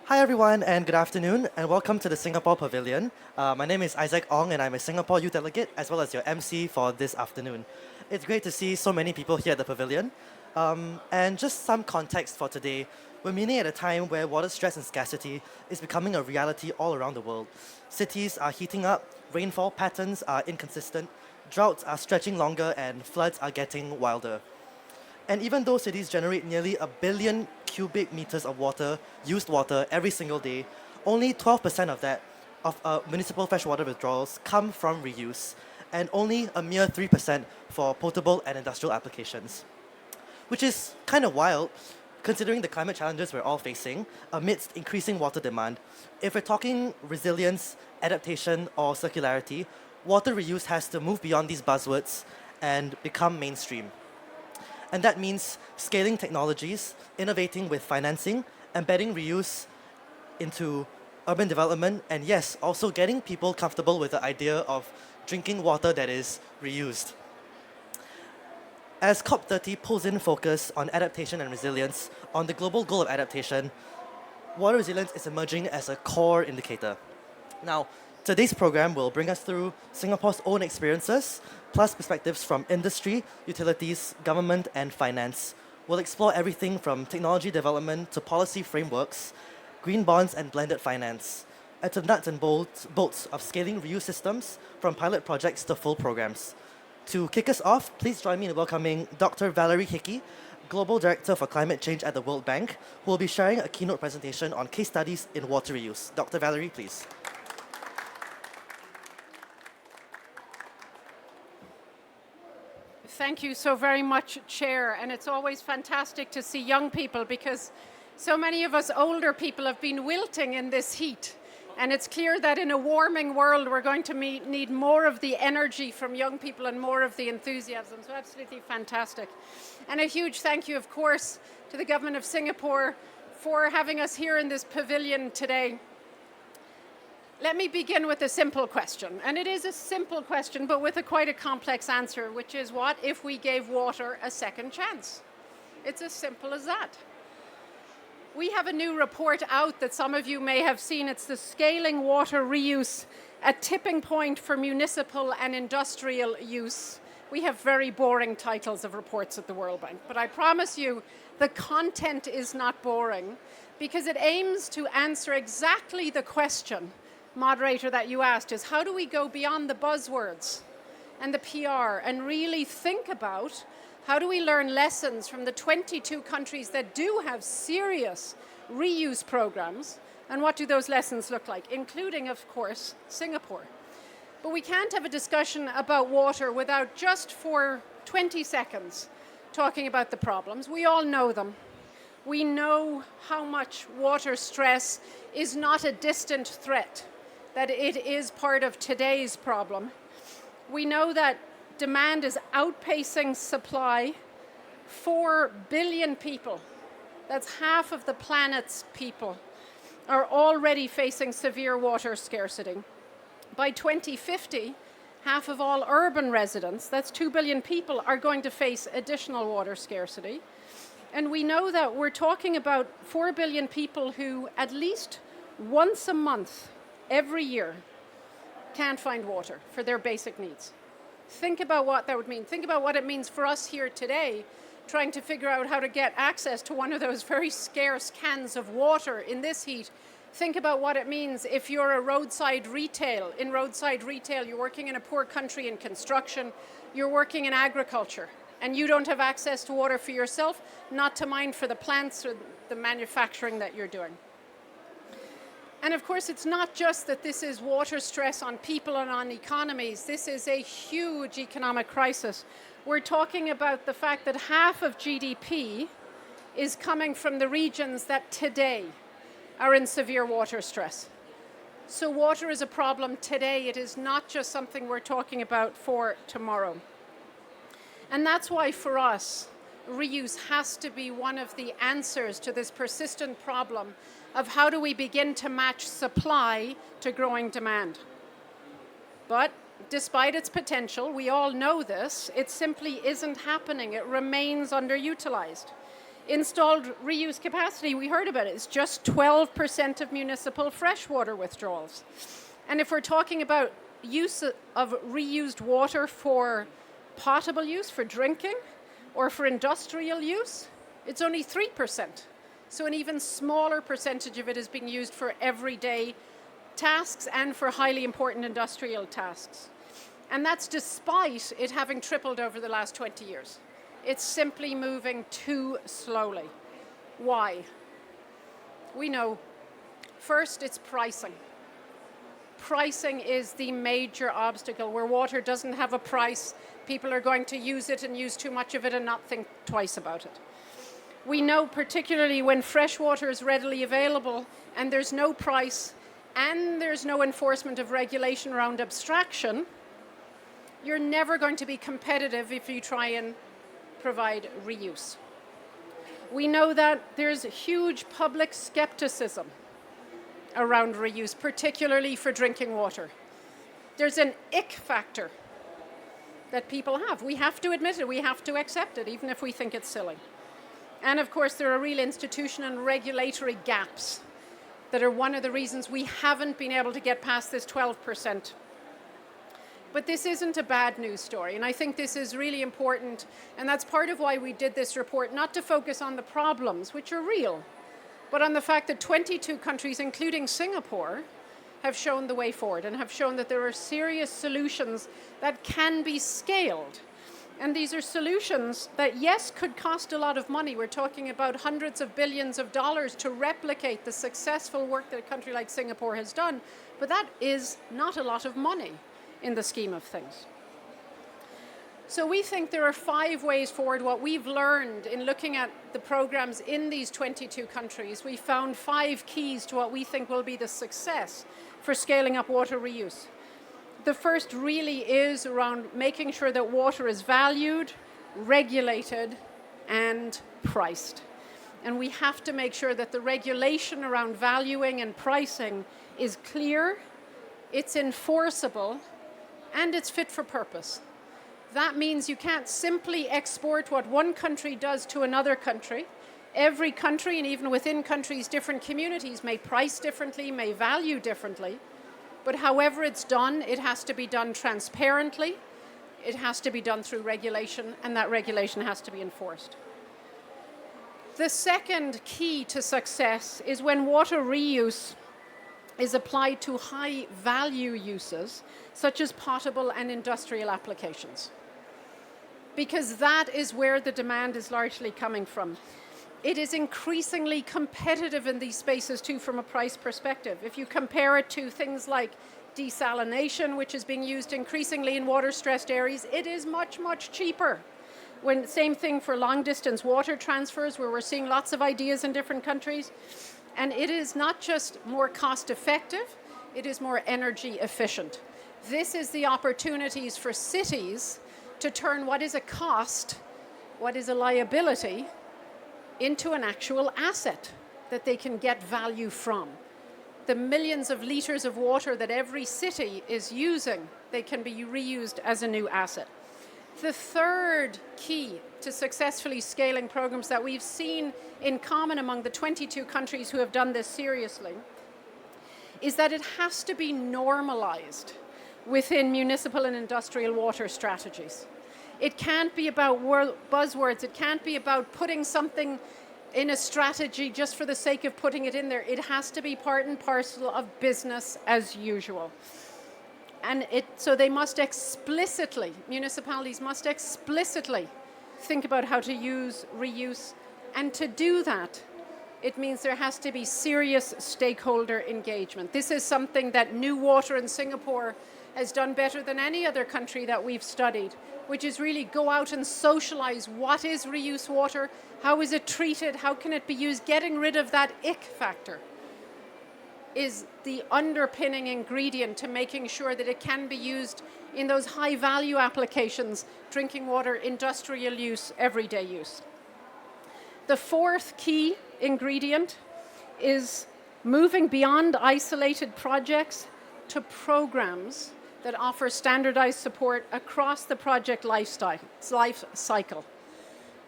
Hi everyone and good afternoon and welcome to the Singapore Pavilion. My name is Isaac Ong and I'm a Singapore Youth Delegate as well as your MC for this afternoon. It's great to see so many people here at the pavilion. And just some context for today, we're meeting at a time where water stress and scarcity is becoming a reality all around the world. Cities are heating up, rainfall patterns are inconsistent, droughts are stretching longer and floods are getting wilder. And even though cities generate nearly a billion cubic meters of water, used water, every single day, only 12% of that, of municipal freshwater withdrawals, come from reuse, and only a mere 3% for potable and industrial applications. Which is kind of wild, considering the climate challenges we're all facing amidst increasing water demand. If we're talking resilience, adaptation, or circularity, water reuse has to move beyond these buzzwords and become mainstream. And that means scaling technologies, innovating with financing, embedding reuse into urban development, and yes, also getting people comfortable with the idea of drinking water that is reused. As COP30 pulls in focus on adaptation and resilience on the global goal of adaptation, water resilience is emerging as a core indicator. Now, today's program will bring us through Singapore's own experiences, plus perspectives from industry, utilities, government, and finance. We'll explore everything from technology development to policy frameworks, green bonds, and blended finance, and to nuts and bolts of scaling reuse systems from pilot projects to full programs. To kick us off, please join me in welcoming Dr. Valerie Hickey, Global Director for Climate Change at the World Bank, who will be sharing a keynote presentation on case studies in water reuse. Dr. Valerie, please. Thank you so very much, Chair. And it's always fantastic to see young people because so many of us older people have been wilting in this heat. And it's clear that in a warming world, we're going to need more of the energy from young people and more of the enthusiasm. So absolutely fantastic. And a huge thank you, of course, to the Government of Singapore for having us here in this pavilion today. Let me begin with a simple question. And it is a simple question, but with quite a complex answer, which is what if we gave water a second chance? It's as simple as that. We have a new report out that some of you may have seen. It's the Scaling Water Reuse, a tipping point for municipal and industrial use. We have very boring titles of reports at the World Bank, but I promise you the content is not boring because it aims to answer exactly the question, moderator, that you asked, is how do we go beyond the buzzwords and the PR and really think about how do we learn lessons from the 22 countries that do have serious reuse programs, and what do those lessons look like, including, of course, Singapore. But we can't have a discussion about water without just for 20 seconds talking about the problems. We all know them. We know how much water stress is not a distant threat, that it is part of today's problem. We know that demand is outpacing supply. 4 billion people, that's half of the planet's people, are already facing severe water scarcity. By 2050, half of all urban residents, that's 2 billion people, are going to face additional water scarcity. And we know that we're talking about 4 billion people who at least once a month, every year, can't find water for their basic needs. Think about what that would mean. Think about what it means for us here today, trying to figure out how to get access to one of those very scarce cans of water in this heat. Think about what it means if you're a roadside retail. In roadside retail, you're working in a poor country in construction, you're working in agriculture, and you don't have access to water for yourself, not to mind for the plants or the manufacturing that you're doing. And of course, it's not just that this is water stress on people and on economies. This is a huge economic crisis. We're talking about the fact that half of GDP is coming from the regions that today are in severe water stress. So water is a problem today. It is not just something we're talking about for tomorrow. And that's why for us, reuse has to be one of the answers to this persistent problem of how do we begin to match supply to growing demand. But despite its potential, we all know this, it simply isn't happening. It remains underutilized. Installed reuse capacity, we heard about it, it's just 12% of municipal freshwater withdrawals. And if we're talking about use of reused water for potable use, for drinking, or for industrial use, it's only 3%. So an even smaller percentage of it is being used for everyday tasks and for highly important industrial tasks. And that's despite it having tripled over the last 20 years. It's simply moving too slowly. Why? We know. First, it's pricing. Pricing is the major obstacle. Where water doesn't have a price, people are going to use it and use too much of it and not think twice about it. We know particularly when fresh water is readily available and there's no price and there's no enforcement of regulation around abstraction, you're never going to be competitive if you try and provide reuse. We know that there's huge public skepticism around reuse, particularly for drinking water. There's an ick factor that people have. We have to admit it, we have to accept it, even if we think it's silly. And of course, there are real institutional and regulatory gaps that are one of the reasons we haven't been able to get past this 12%. But this isn't a bad news story, and I think this is really important, and that's part of why we did this report, not to focus on the problems, which are real, but on the fact that 22 countries, including Singapore, have shown the way forward and have shown that there are serious solutions that can be scaled. And these are solutions that, yes, could cost a lot of money. We're talking about hundreds of billions of dollars to replicate the successful work that a country like Singapore has done, but that is not a lot of money in the scheme of things. So we think there are 5 ways forward. What we've learned in looking at the programs in these 22 countries, we found 5 keys to what we think will be the success for scaling up water reuse. The first really is around making sure that water is valued, regulated, and priced. And we have to make sure that the regulation around valuing and pricing is clear, it's enforceable, and it's fit for purpose. That means you can't simply export what one country does to another country. Every country, and even within countries, different communities may price differently, may value differently. But however it's done, it has to be done transparently, it has to be done through regulation, and that regulation has to be enforced. The second key to success is when water reuse is applied to high value uses, such as potable and industrial applications. Because that is where the demand is largely coming from. It is increasingly competitive in these spaces too from a price perspective. If you compare it to things like desalination, which is being used increasingly in water-stressed areas, it is much, much cheaper. Same thing for long-distance water transfers, where we're seeing lots of ideas in different countries. And it is not just more cost-effective, it is more energy efficient. This is the opportunities for cities to turn what is a cost, what is a liability, into an actual asset that they can get value from. The millions of liters of water that every city is using, they can be reused as a new asset. The third key to successfully scaling programs that we've seen in common among the 22 countries who have done this seriously is that it has to be normalized within municipal and industrial water strategies. It can't be about buzzwords. It can't be about putting something in a strategy just for the sake of putting it in there. It has to be part and parcel of business as usual. And so they must explicitly, municipalities must explicitly think about how to use reuse. And to do that, it means there has to be serious stakeholder engagement. This is something that New Water in Singapore has done better than any other country that we've studied, which is really go out and socialize what is reuse water, how is it treated, how can it be used. Getting rid of that ick factor is the underpinning ingredient to making sure that it can be used in those high value applications, drinking water, industrial use, everyday use. The fourth key ingredient is moving beyond isolated projects to programs that offer standardized support across the project life cycle.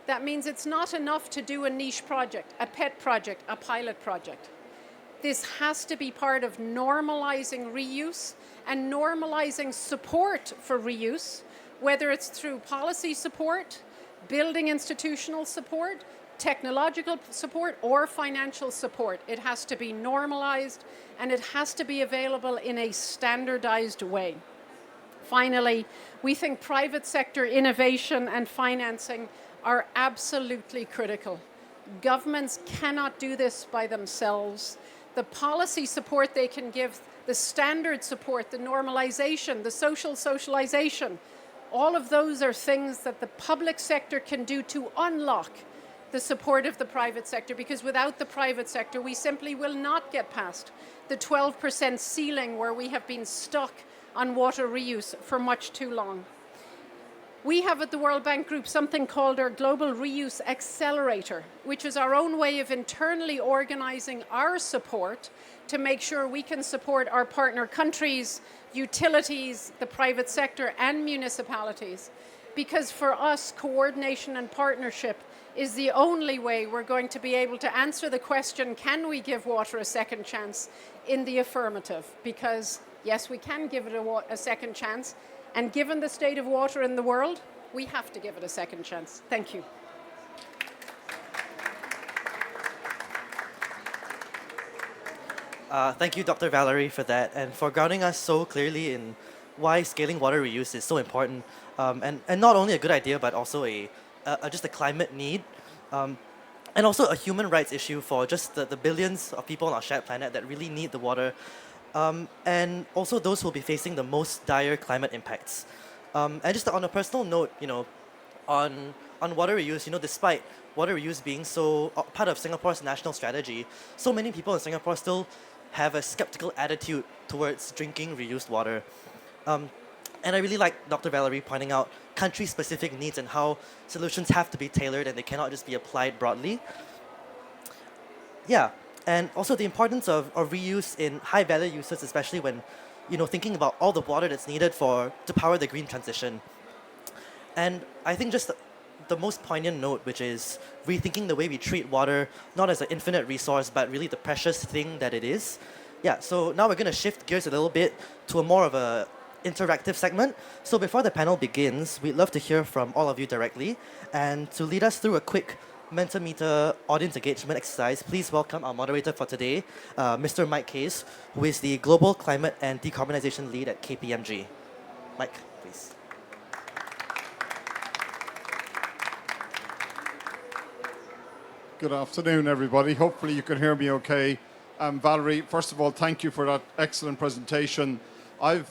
That means it's not enough to do a niche project, a pet project, a pilot project. This has to be part of normalizing reuse and normalizing support for reuse, whether it's through policy support, building institutional support, technological support, or financial support. It has to be normalized and it has to be available in a standardized way. Finally, we think private sector innovation and financing are absolutely critical. Governments cannot do this by themselves. The policy support they can give, the standard support, the normalization, the socialization, all of those are things that the public sector can do to unlock the support of the private sector, because without the private sector, we simply will not get past the 12% ceiling where we have been stuck on water reuse for much too long. We have at the World Bank Group something called our Global Reuse Accelerator, which is our own way of internally organizing our support to make sure we can support our partner countries, utilities, the private sector, and municipalities. Because for us, coordination and partnership is the only way we're going to be able to answer the question, can we give water a second chance, in the affirmative? Because yes, we can give it a second chance. And given the state of water in the world, we have to give it a second chance. Thank you. Thank you, Dr. Valerie, for that, and for grounding us so clearly in why scaling water reuse is so important, and not only a good idea, but also just a climate need, and also a human rights issue for just the billions of people on our shared planet that really need the water, and also those who will be facing the most dire climate impacts. And just on a personal note, on water reuse, despite water reuse being so part of Singapore's national strategy, so many people in Singapore still have a skeptical attitude towards drinking reused water. And I really like Dr. Valerie pointing out country-specific needs and how solutions have to be tailored and they cannot just be applied broadly. Yeah, and also the importance of reuse in high-value uses, especially when, thinking about all the water that's needed to power the green transition. And I think just the most poignant note, which is rethinking the way we treat water, not as an infinite resource, but really the precious thing that it is. Yeah, so now we're going to shift gears a little bit to a more of a interactive segment. So before the panel begins, we'd love to hear from all of you directly. And to lead us through a quick Mentimeter audience engagement exercise, please welcome our moderator for today, Mr. Mike Case, who is the Global Climate and Decarbonization Lead at KPMG. Mike, please. Good afternoon, everybody. Hopefully you can hear me okay. Valerie, first of all, thank you for that excellent presentation. As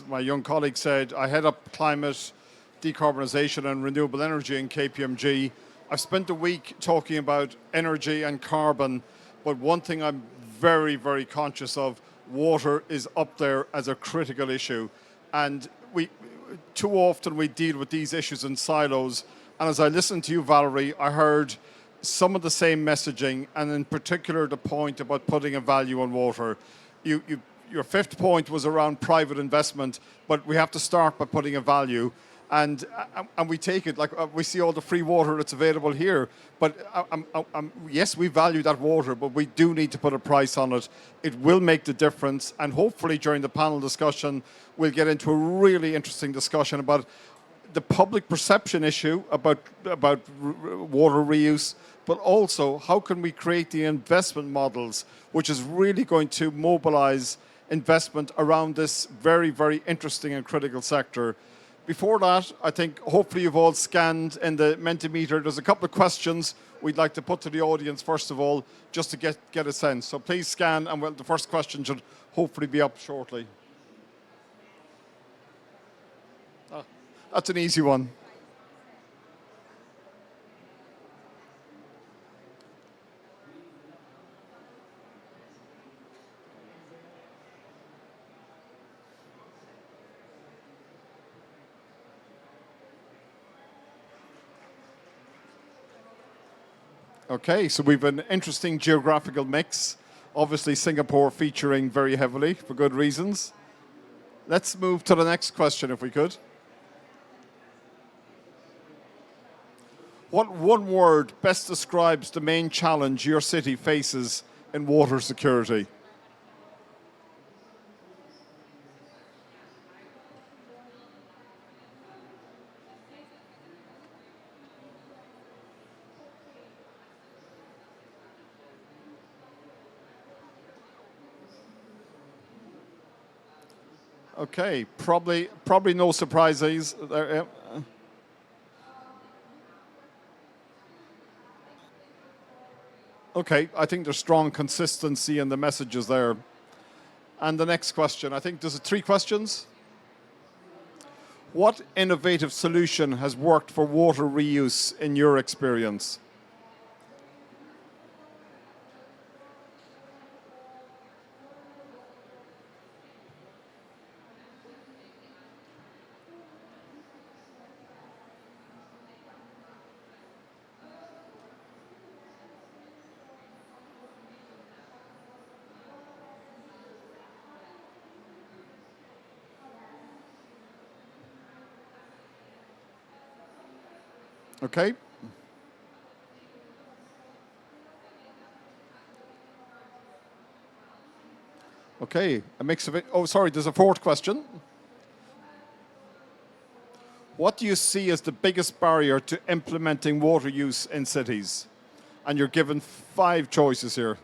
my young colleague said, I head up climate, decarbonisation and renewable energy in KPMG. I've spent a week talking about energy and carbon, but one thing I'm very, very conscious of, water is up there as a critical issue. And too often we deal with these issues in silos. And as I listened to you, Valerie, I heard some of the same messaging, and in particular the point about putting a value on water. Your fifth point was around private investment, but we have to start by putting a value. And we take it, like we see all the free water that's available here. But yes, we value that water, but we do need to put a price on it. It will make the difference. And hopefully during the panel discussion, we'll get into a really interesting discussion about the public perception issue about water reuse, but also how can we create the investment models, which is really going to mobilize investment around this very, very interesting and critical sector. Before that, I think hopefully you've all scanned in the Mentimeter. There's a couple of questions we'd like to put to the audience, first of all, just to get a sense. So please scan, and the first question should hopefully be up shortly. That's an easy one. Okay, so we've an interesting geographical mix. Obviously, Singapore featuring very heavily for good reasons. Let's move to the next question, if we could. What one word best describes the main challenge your city faces in water security? Okay, probably no surprises there. Okay, I think there's strong consistency in the messages there. And the next question, I think there's 3 questions. What innovative solution has worked for water reuse in your experience? Okay. Okay, a mix of it. Oh, sorry, there's a 4th question. What do you see as the biggest barrier to implementing water use in cities? And you're given 5 choices here.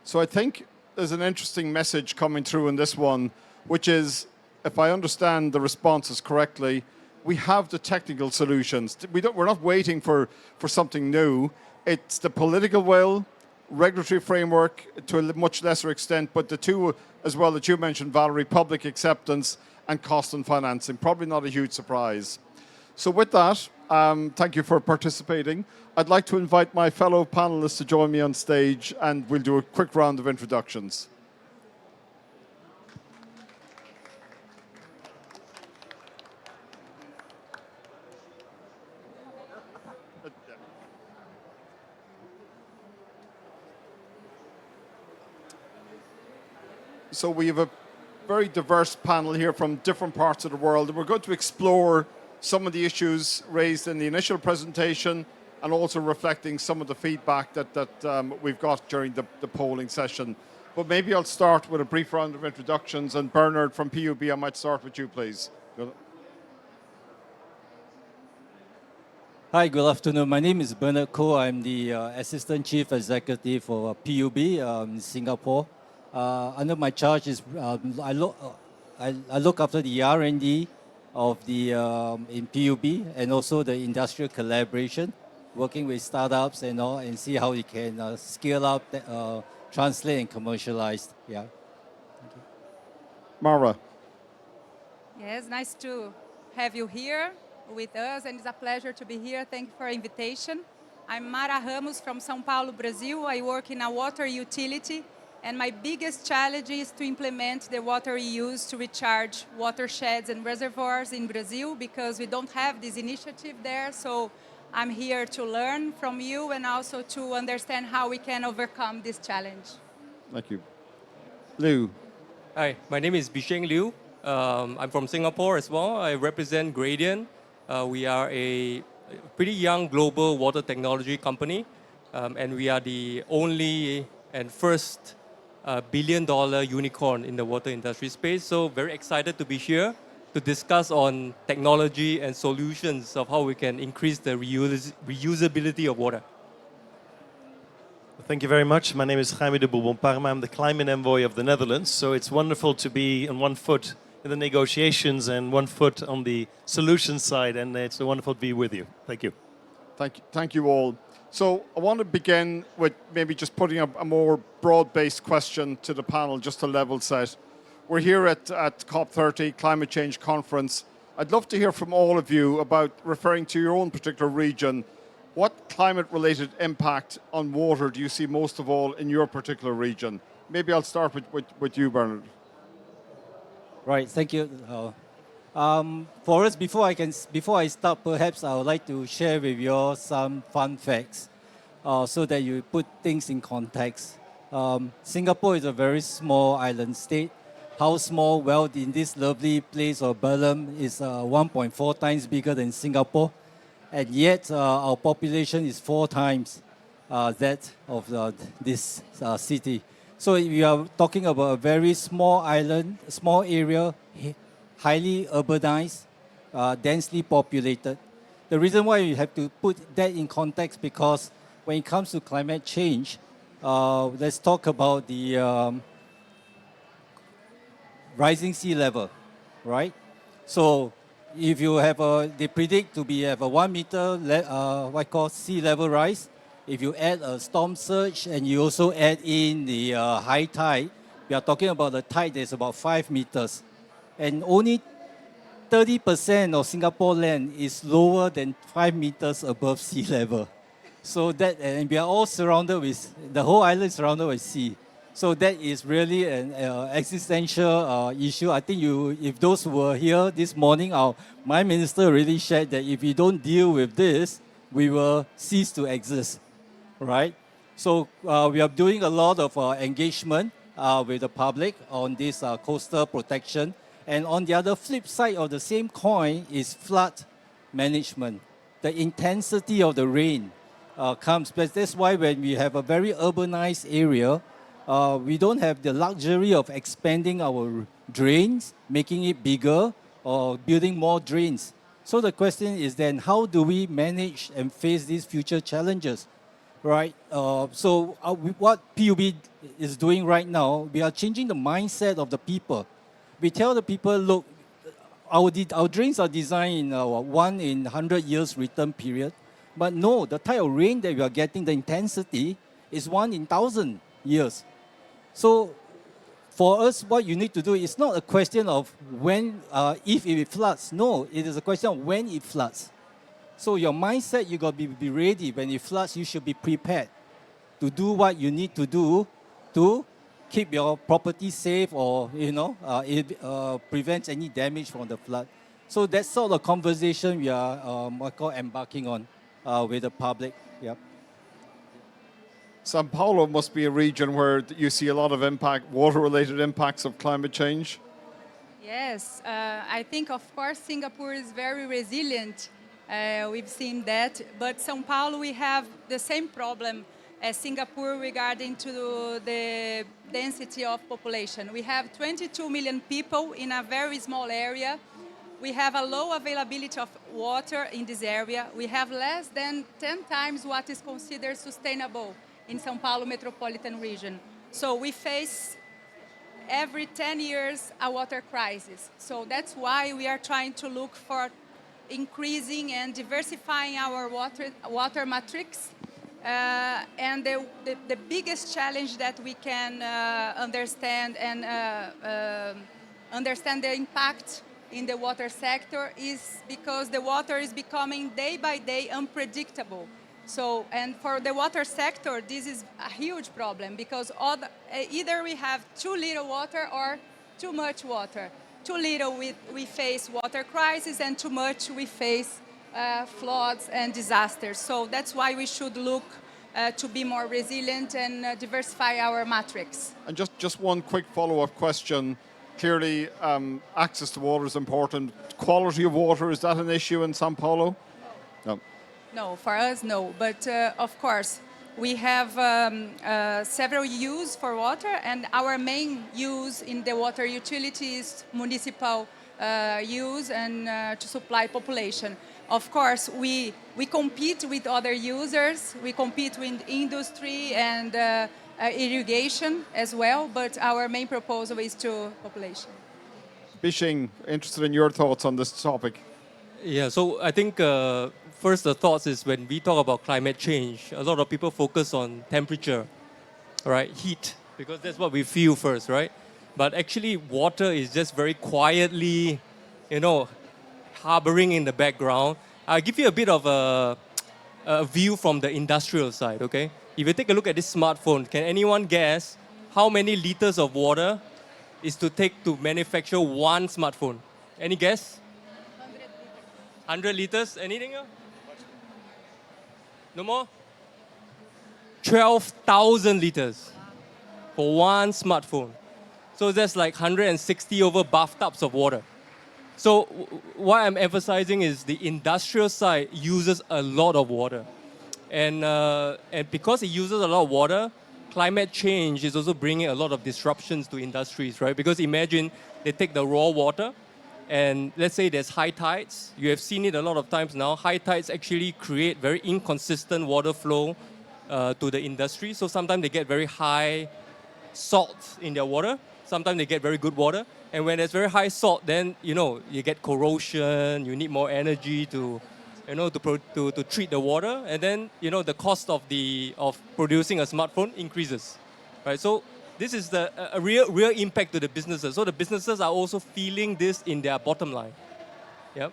So I think there's an interesting message coming through in this one, which is, if I understand the responses correctly, we have the technical solutions. We're not waiting for something new. It's the political will, regulatory framework to a much lesser extent, but the 2 as well that you mentioned, Valerie, public acceptance and cost and financing. Probably not a huge surprise. So with that, thank you for participating. I'd like to invite my fellow panelists to join me on stage, and we'll do a quick round of introductions. So we have a very diverse panel here from different parts of the world, and we're going to explore some of the issues raised in the initial presentation and also reflecting some of the feedback that we've got during the polling session. But maybe I'll start with a brief round of introductions, and Bernard from PUB, I might start with you, please. Hi, good afternoon. My name is Bernard Koh. I'm the Assistant Chief Executive for PUB in Singapore. Under my charge is I look after the R&D of the in PUB and also the industrial collaboration, working with startups and all, and see how we can scale up, translate and commercialize. Yeah. Thank you. Mara. Yes, nice to have you here with us, and it's a pleasure to be here. Thank you for your invitation. I'm Mara Ramos from São Paulo, Brazil. I work in a water utility, and my biggest challenge is to implement the water reuse to recharge watersheds and reservoirs in Brazil, because we don't have this initiative there. So I'm here to learn from you and also to understand how we can overcome this challenge. Thank you. Liu. Hi, my name is Bisheng Liu. I'm from Singapore as well. I represent Gradient. We are a pretty young global water technology company, and we are the only and first billion-dollar unicorn in the water industry space. So very excited to be here to discuss on technology and solutions of how we can increase the reusability of water. Thank you very much. My name is Jaime de Bourbon-Parma. I'm the climate envoy of the Netherlands. So it's wonderful to be on one foot in the negotiations and one foot on the solution side. And it's wonderful to be with you. Thank you. Thank you all. So I want to begin with maybe just putting up a more broad-based question to the panel, just to level set. We're here at COP30, Climate Change Conference. I'd love to hear from all of you about, referring to your own particular region, what climate-related impact on water do you see most of all in your particular region? Maybe I'll start with you, Bernard. Right, thank you. For us, before I start, perhaps I would like to share with you all some fun facts, so that you put things in context. Singapore is a very small island state. How small? Well, in this lovely place of Berlin is 1.4 times bigger than Singapore, and yet our population is 4 times that of this city. So we are talking about a very small island, small area, highly urbanized, densely populated. The reason why we have to put that in context because when it comes to climate change, let's talk about the rising sea level, right? So if you have they predict to be have a 1 meter, what called sea level rise. If you add a storm surge and you also add in the high tide, we are talking about the tide that's about 5 meters. And only 30% of Singapore land is lower than 5 meters above sea level. So that, and we are all surrounded with, the whole island is surrounded with sea. So that is really an existential issue. I think if those who were here this morning, my minister really shared that if we don't deal with this, we will cease to exist, right? So we are doing a lot of engagement with the public on this coastal protection. And on the other flip side of the same coin is flood management. The intensity of the rain comes, but that's why when we have a very urbanized area, we don't have the luxury of expanding our drains, making it bigger, or building more drains. So the question is then, how do we manage and face these future challenges, right? What PUB is doing right now, we are changing the mindset of the people. We tell the people, look, our drains are designed in 1 in 100 years return period. But no, the type of rain that we are getting, the intensity, is 1 in 1,000 years. So for us, what you need to do is not a question of when, if it floods. No, it is a question of when it floods. So your mindset, you got to be ready. When it floods, you should be prepared to do what you need to do to keep your property safe or, it prevents any damage from the flood. So that's sort of conversation we are embarking on with the public. Yep. Sao Paulo must be a region where you see a lot of water-related impacts of climate change. Yes, I think, of course, Singapore is very resilient. We've seen that. But São Paulo, we have the same problem as Singapore regarding to the density of population. We have 22 million people in a very small area. We have a low availability of water in this area. We have less than 10 times what is considered sustainable in São Paulo metropolitan region. So we face every 10 years a water crisis. So that's why we are trying to look for increasing and diversifying our water matrix. And the biggest challenge that we can understand and understand the impact in the water sector is because the water is becoming day by day unpredictable. So, and for the water sector, this is a huge problem because either we have too little water or too much water. Too little, we face water crisis, and too much, we face floods and disasters. So that's why we should look to be more resilient and diversify our matrix. And just one quick follow-up question. Clearly, access to water is important. Quality of water, is that an issue in Sao Paulo? No. No, for us, no. But of course, we have several uses for water, and our main use in the water utility is municipal use and to supply population. Of course, we compete with other users. We compete with industry and irrigation as well, but our main proposal is to population. Bishing, interested in your thoughts on this topic. Yeah, so I think first the thoughts is when we talk about climate change, a lot of people focus on temperature, right? Heat, because that's what we feel first, right? But actually water is just very quietly, harboring in the background. I'll give you a bit of a view from the industrial side, okay? If you take a look at this smartphone, can anyone guess how many liters of water is to take to manufacture one smartphone? Any guess? 100 liters. Anything else? No more? 12,000 liters for one smartphone. So that's like 160 over bathtubs of water. So what I'm emphasizing is the industrial side uses a lot of water. And because it uses a lot of water, climate change is also bringing a lot of disruptions to industries, right? Because imagine they take the raw water, and let's say there's high tides. You have seen it a lot of times now. High tides actually create very inconsistent water flow to the industry. So sometimes they get very high salt in their water. Sometimes they get very good water. And when there's very high salt, then, you get corrosion. You need more energy to treat the water, and then the cost of producing a smartphone increases, right? So this is a real impact to the businesses. So the businesses are also feeling this in their bottom line. Yep.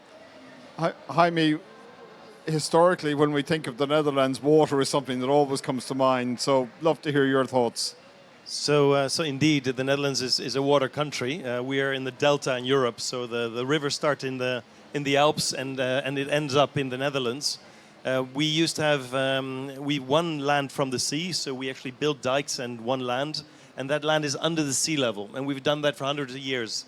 Jaime, historically, when we think of the Netherlands, water is something that always comes to mind. So love to hear your thoughts. So indeed, the Netherlands is a water country. We are in the delta in Europe, so the rivers start in the Alps and it ends up in the Netherlands. We used to have we won land from the sea, so we actually built dikes and won land, and that land is under the sea level, and we've done that for hundreds of years,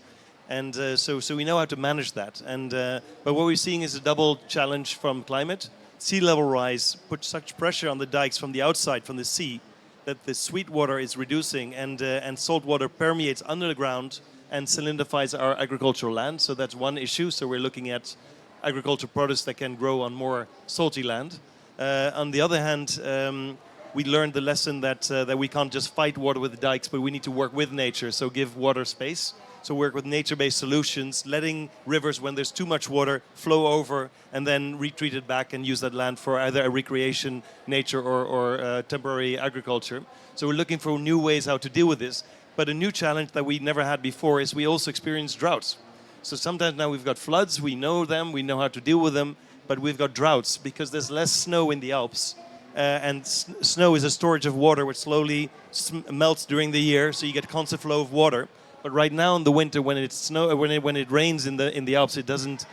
and so we know how to manage that. And but what we're seeing is a double challenge from climate. Sea level rise puts such pressure on the dikes from the outside, from the sea, that the sweet water is reducing, and salt water permeates under the ground and solidifies our agricultural land. So that's one issue. So we're looking at agricultural products that can grow on more salty land. On the other hand, we learned the lesson that we can't just fight water with the dikes, but we need to work with nature. So give water space. So work with nature-based solutions, letting rivers, when there's too much water, flow over and then retreat it back and use that land for either a recreation, nature, or temporary agriculture. So we're looking for new ways how to deal with this. But a new challenge that we never had before is we also experience droughts. So sometimes now we've got floods, we know them, we know how to deal with them, but we've got droughts because there's less snow in the Alps. And snow is a storage of water which slowly melts during the year, so you get constant flow of water. But right now in the winter, when it rains in the Alps, it doesn't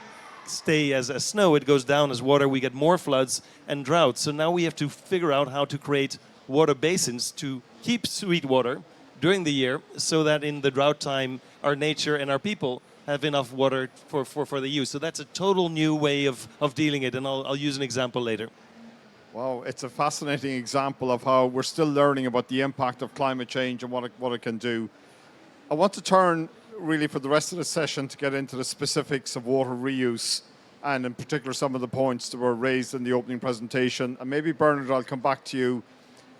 stay as snow, it goes down as water. We get more floods and droughts. So now we have to figure out how to create water basins to keep sweet water during the year, so that in the drought time, our nature and our people have enough water for the use. So that's a total new way of dealing it, and I'll use an example later. Wow, it's a fascinating example of how we're still learning about the impact of climate change and what it can do. I want to turn really for the rest of the session to get into the specifics of water reuse, and in particular some of the points that were raised in the opening presentation. And maybe Bernard, I'll come back to you,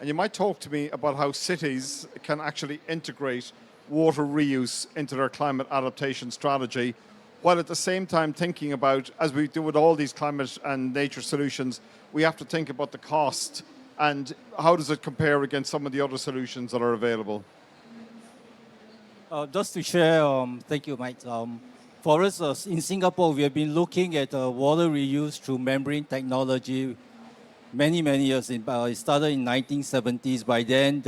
and you might talk to me about how cities can actually integrate water reuse into their climate adaptation strategy, while at the same time thinking about, as we do with all these climate and nature solutions, we have to think about the cost and how does it compare against some of the other solutions that are available. Just to share, thank you, Mike. For us in Singapore, we have been looking at water reuse through membrane technology many years. It started in 1970s. By then,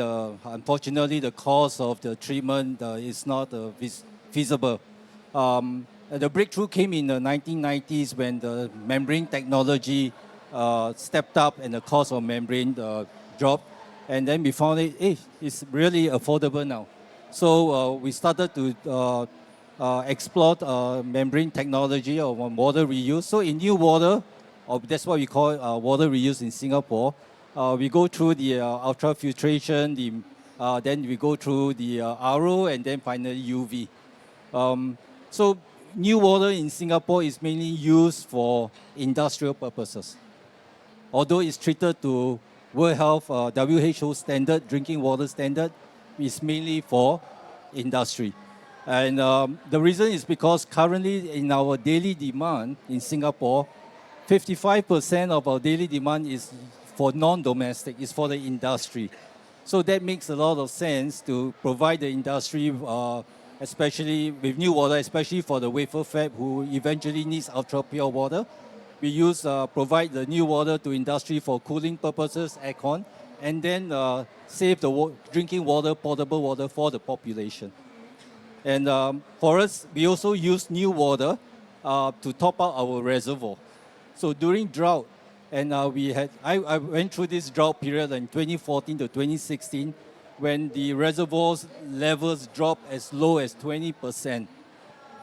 unfortunately, the cost of the treatment is not feasible. The breakthrough came in the 1990s when the membrane technology stepped up and the cost of membrane dropped. And then we found it's really affordable now. So we started to explore membrane technology on water reuse. So in new water, that's what we call water reuse in Singapore. We go through the ultrafiltration, then we go through the RO, and then finally UV. So new water in Singapore is mainly used for industrial purposes. Although it's treated to World Health, WHO standard, drinking water standard, is mainly for industry. And the reason is because currently in our daily demand in Singapore, 55% of our daily demand is for non-domestic, is for the industry. So that makes a lot of sense to provide the industry, especially with new water, especially for the wafer fab who eventually needs ultra pure water. We provide the new water to industry for cooling purposes, aircon, and then save the drinking water, potable water for the population. And for us, we also use new water to top up our reservoir. So during drought, and I went through this drought period in 2014 to 2016, when the reservoirs levels dropped as low as 20%,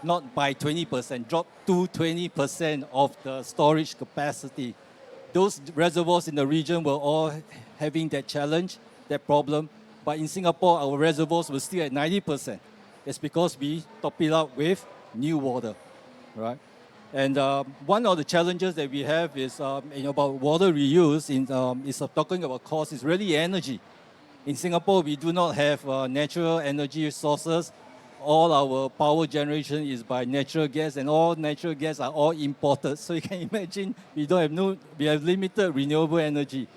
not by 20%, dropped to 20% of the storage capacity. Those reservoirs in the region were all having that challenge, that problem. But in Singapore, our reservoirs were still at 90%. It's because we top it up with new water, right? And one of the challenges that we have is about water reuse. Is talking about cost is really energy. In Singapore, we do not have natural energy sources. All our power generation is by natural gas, and all natural gas are all imported. So you can imagine we have limited renewable energy.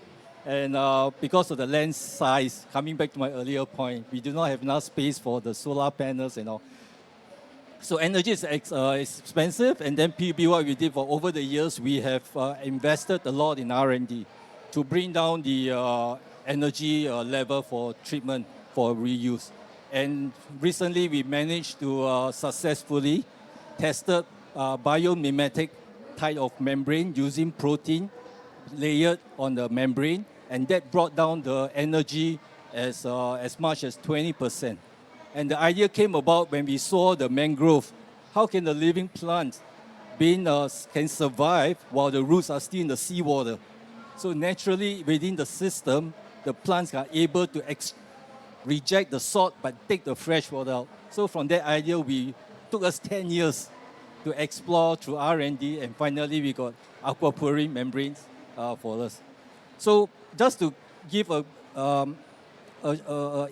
And because of the land size, coming back to my earlier point, we do not have enough space for the solar panels and all. So energy is expensive, and then PUB, what we did for over the years, we have invested a lot in R&D to bring down the energy level for treatment, for reuse. And recently we managed to successfully tested biomimetic type of membrane using protein layered on the membrane, and that brought down the energy as much as 20%. And the idea came about when we saw the mangrove. How can the living plant can survive while the roots are still in the seawater? So naturally, within the system, the plants are able to reject the salt but take the fresh water out. So from that idea, we took us 10 years to explore through R&D, and finally we got aquaporin membranes for us. So just to give a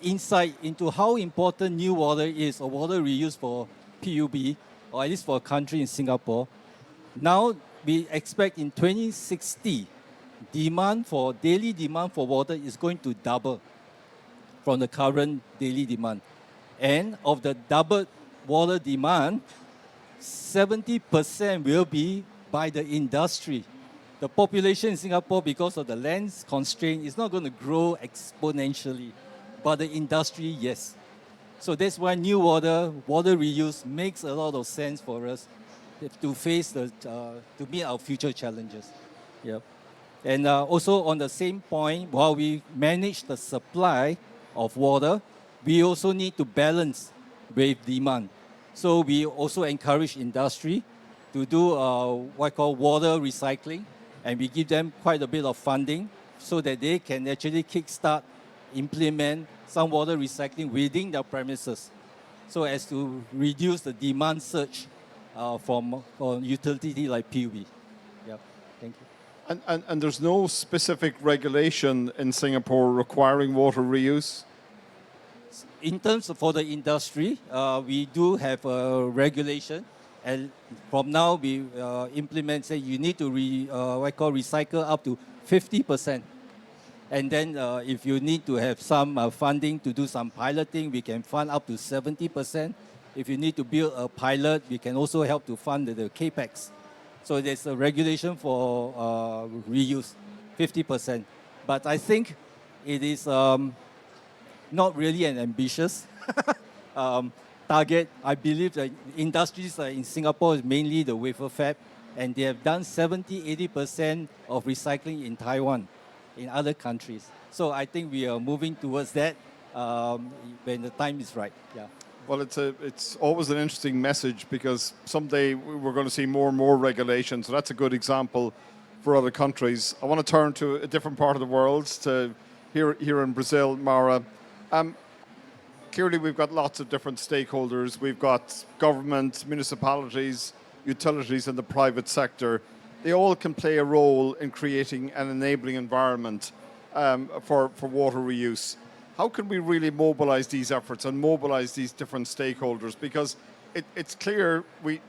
insight into how important new water is, or water reuse for PUB, or at least for a country in Singapore. Now we expect in 2060, daily demand for water is going to double from the current daily demand. And of the doubled water demand, 70% will be by the industry. The population in Singapore, because of the land constraint, is not going to grow exponentially, but the industry, yes. So that's why new water reuse makes a lot of sense for us to face to meet our future challenges. Yeah. And also on the same point, while we manage the supply of water, we also need to balance with demand. So we also encourage industry to do what I call water recycling, and we give them quite a bit of funding so that they can actually kickstart, implement some water recycling within their premises, so as to reduce the demand surge from utility like PUB. Yeah, thank you. And there's no specific regulation in Singapore requiring water reuse? In terms of for the industry, we do have a regulation, and from now we implement, say you need to recycle up to 50%. And then if you need to have some funding to do some piloting, we can fund up to 70%. If you need to build a pilot, we can also help to fund the CAPEX. So there's a regulation for reuse, 50%. But I think it is not really an ambitious target. I believe that industries in Singapore is mainly the wafer fab, and they have done 70-80% of recycling in Taiwan, in other countries. So I think we are moving towards that when the time is right. Yeah. Well, it's always an interesting message, because someday we're going to see more and more regulations. So that's a good example for other countries. I want to turn to a different part of the world, to here in Brazil, Mara. Clearly, we've got lots of different stakeholders. We've got government, municipalities, utilities, and the private sector. They all can play a role in creating an enabling environment for water reuse. How can we really mobilize these efforts and mobilize these different stakeholders? Because it's clear we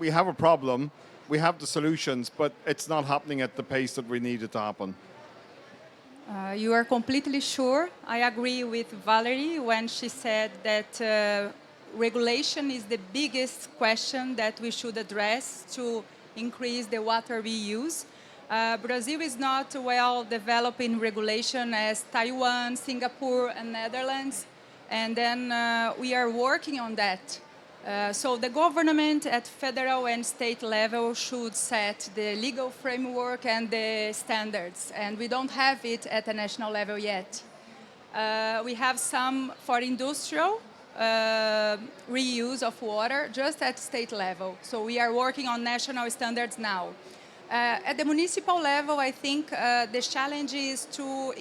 have a problem, we have the solutions, but it's not happening at the pace that we need it to happen. You are completely sure. I agree with Valerie when she said that regulation is the biggest question that we should address to increase the water we use. Brazil is not well developed in regulation as Taiwan, Singapore, and Netherlands. And then we are working on that. So the government at federal and state level should set the legal framework and the standards, and we don't have it at the national level yet. We have some for industrial reuse of water just at state level. So we are working on national standards now. At the municipal level, I think the challenge is to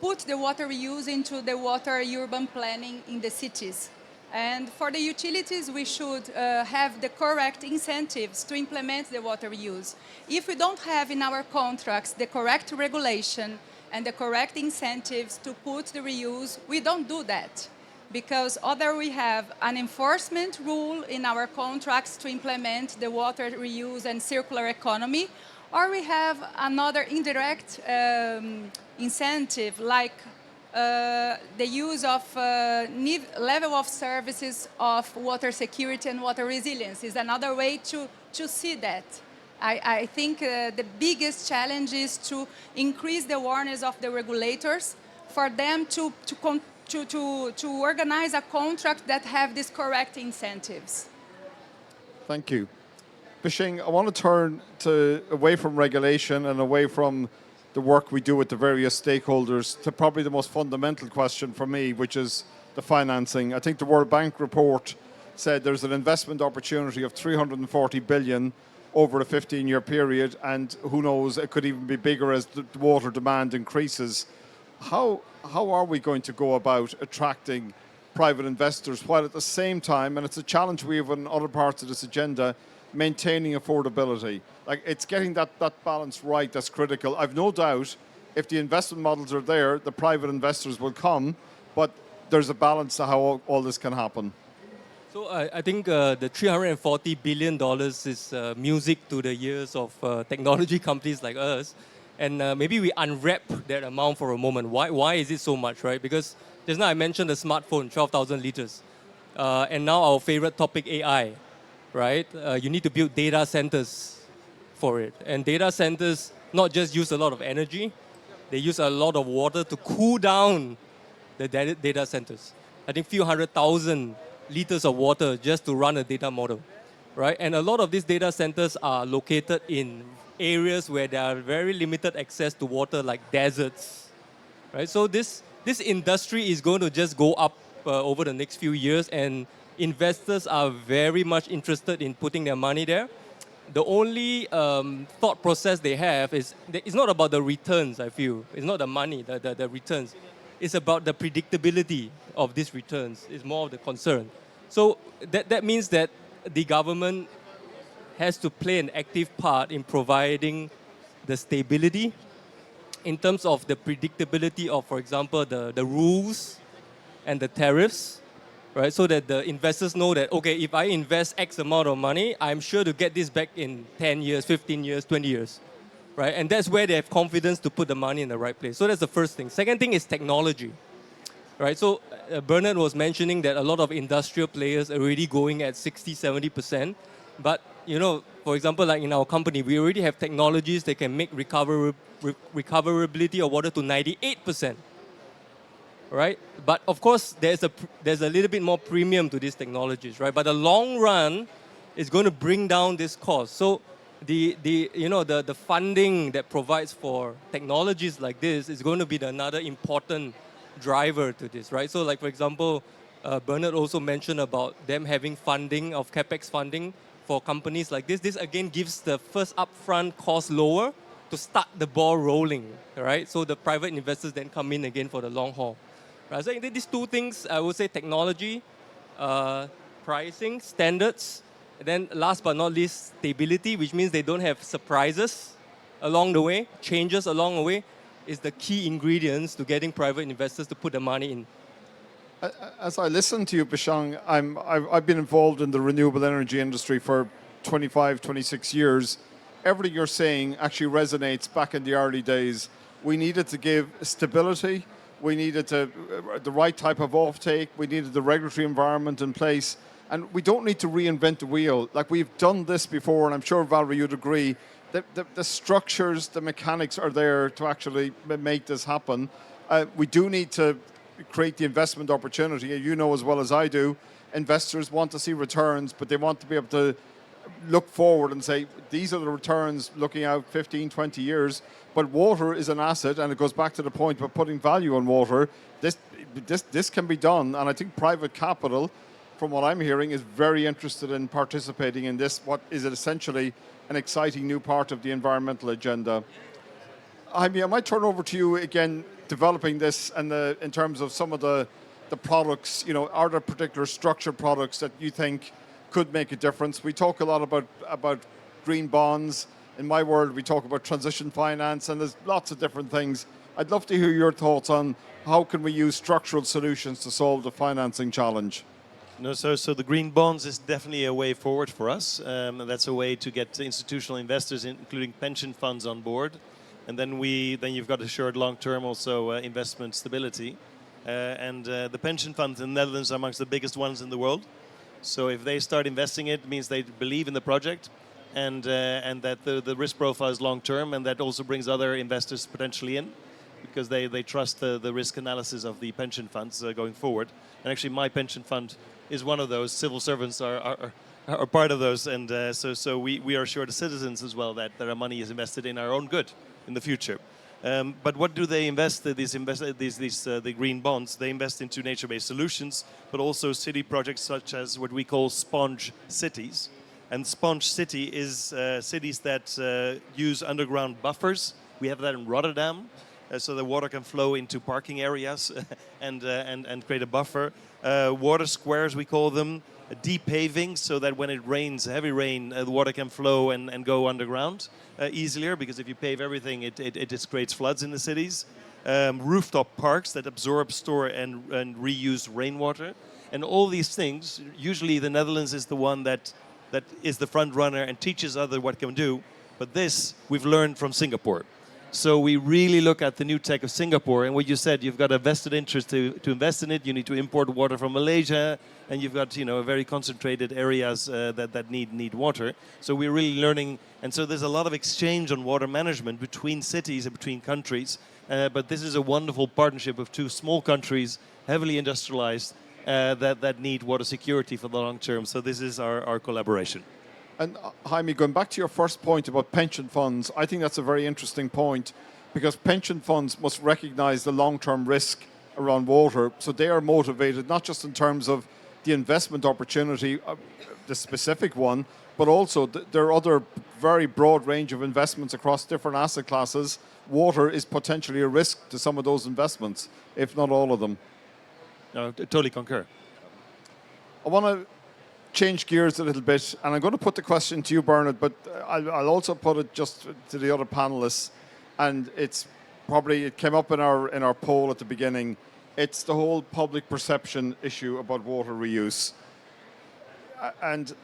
put the water reuse into the water urban planning in the cities. And for the utilities, we should have the correct incentives to implement the water reuse. If we don't have in our contracts the correct regulation and the correct incentives to put the reuse, we don't do that. Because either we have an enforcement rule in our contracts to implement the water reuse and circular economy, or we have another indirect incentive, like the use of level of services of water security and water resilience is another way to see that. I think the biggest challenge is to increase the awareness of the regulators for them to organize a contract that have these correct incentives. Thank you. Bishing, I want to turn away from regulation and away from the work we do with the various stakeholders to probably the most fundamental question for me, which is the financing. I think the World Bank report said there's an investment opportunity of 340 billion over a 15-year period, and who knows, it could even be bigger as the water demand increases. How are we going to go about attracting private investors while at the same time, and it's a challenge we have on other parts of this agenda, maintaining affordability? Like, it's getting that balance right that's critical. I've no doubt if the investment models are there, the private investors will come, but there's a balance to how all this can happen. So I think the $340 billion is music to the ears of technology companies like us. And maybe we unwrap that amount for a moment. Why is it so much, right? Because just now I mentioned the smartphone, 12,000 liters. And now our favorite topic, AI, right? You need to build data centers for it. And data centers not just use a lot of energy, they use a lot of water to cool down the data centers. I think a few 100,000 liters of water just to run a data model, right? And a lot of these data centers are located in areas where there are very limited access to water, like deserts, right? So this industry is going to just go up over the next few years, and investors are very much interested in putting their money there. The only thought process they have is, it's not about the returns, I feel. It's not the money, the returns. It's about the predictability of these returns. It's more of the concern. So that means that the government has to play an active part in providing the stability in terms of the predictability of, for example, the rules and the tariffs, right? So that the investors know that, okay, if I invest X amount of money, I'm sure to get this back in 10 years, 15 years, 20 years, right? And that's where they have confidence to put the money in the right place. So that's the first thing. Second thing is technology, right? So Bernard was mentioning that a lot of industrial players are already going at 60, 70%. But, you know, for example, like in our company, we already have technologies that can make recoverability of water to 98%, right? But of course, there's a little bit more premium to these technologies, right? But the long run is going to bring down this cost. So the funding that provides for technologies like this is going to be another important driver to this, right? So like, for example, Bernard also mentioned about them having funding of CapEx funding for companies like this. This again gives the first upfront cost lower to start the ball rolling, right? So the private investors then come in again for the long haul. Right? So these two things, I would say technology, pricing, standards, and then last but not least, stability, which means they don't have surprises along the way, changes along the way, is the key ingredients to getting private investors to put the money in. As I listen to you, Bishang, I've been involved in the renewable energy industry for 25, 26 years. Everything you're saying actually resonates back in the early days. We needed to give stability. We needed the right type of offtake. We needed the regulatory environment in place. And we don't need to reinvent the wheel. Like, we've done this before, and I'm sure, Valerie, you'd agree. The structures, the mechanics are there to actually make this happen. We do need to create the investment opportunity. You know as well as I do, investors want to see returns, but they want to be able to look forward and say, these are the returns looking out 15, 20 years. But water is an asset, and it goes back to the point of putting value on water. This can be done, and I think private capital, from what I'm hearing, is very interested in participating in this, what is essentially an exciting new part of the environmental agenda. Jaime, I might turn over to you again, developing this and in terms of some of the products. Are there particular structured products that you think could make a difference? We talk a lot about green bonds. In my world, we talk about transition finance, and there's lots of different things. I'd love to hear your thoughts on how can we use structural solutions to solve the financing challenge. No, so the green bonds is definitely a way forward for us. And that's a way to get institutional investors, including pension funds, on board. And then you've got assured long-term also investment stability. The pension funds in the Netherlands are amongst the biggest ones in the world. So if they start investing, it means they believe in the project, and that the risk profile is long-term, and that also brings other investors potentially in, because they trust the risk analysis of the pension funds going forward. And actually, my pension fund is one of those. Civil servants are part of those, and so we are assured the citizens as well that our money is invested in our own good in the future. But what do they invest? The green bonds. They invest into nature-based solutions, but also city projects such as what we call sponge cities. And sponge city is cities that use underground buffers. We have that in Rotterdam, so the water can flow into parking areas and create a buffer. Water squares, we call them. Deep paving, so that when it rains, heavy rain, the water can flow and go underground easier, because if you pave everything, it just creates floods in the cities. Rooftop parks that absorb, store, and reuse rainwater. And all these things, usually the Netherlands is the one that is the front runner and teaches others what can do. But this, we've learned from Singapore. So we really look at the new tech of Singapore, and what you said, you've got a vested interest to invest in it. You need to import water from Malaysia, and you've got very concentrated areas that need water. So we're really learning, and so there's a lot of exchange on water management between cities and between countries. But this is a wonderful partnership of two small countries, heavily industrialized, that need water security for the long term. So this is our collaboration. And Jaime, going back to your first point about pension funds, I think that's a very interesting point, because pension funds must recognize the long-term risk around water. So they are motivated not just in terms of the investment opportunity, the specific one, but also there are other very broad range of investments across different asset classes. Water is potentially a risk to some of those investments, if not all of them. No, totally concur. I want to change gears a little bit, and I'm going to put the question to you, Bernard, but I'll also put it just to the other panelists, and it came up in our poll at the beginning. It's the whole public perception issue about water reuse. And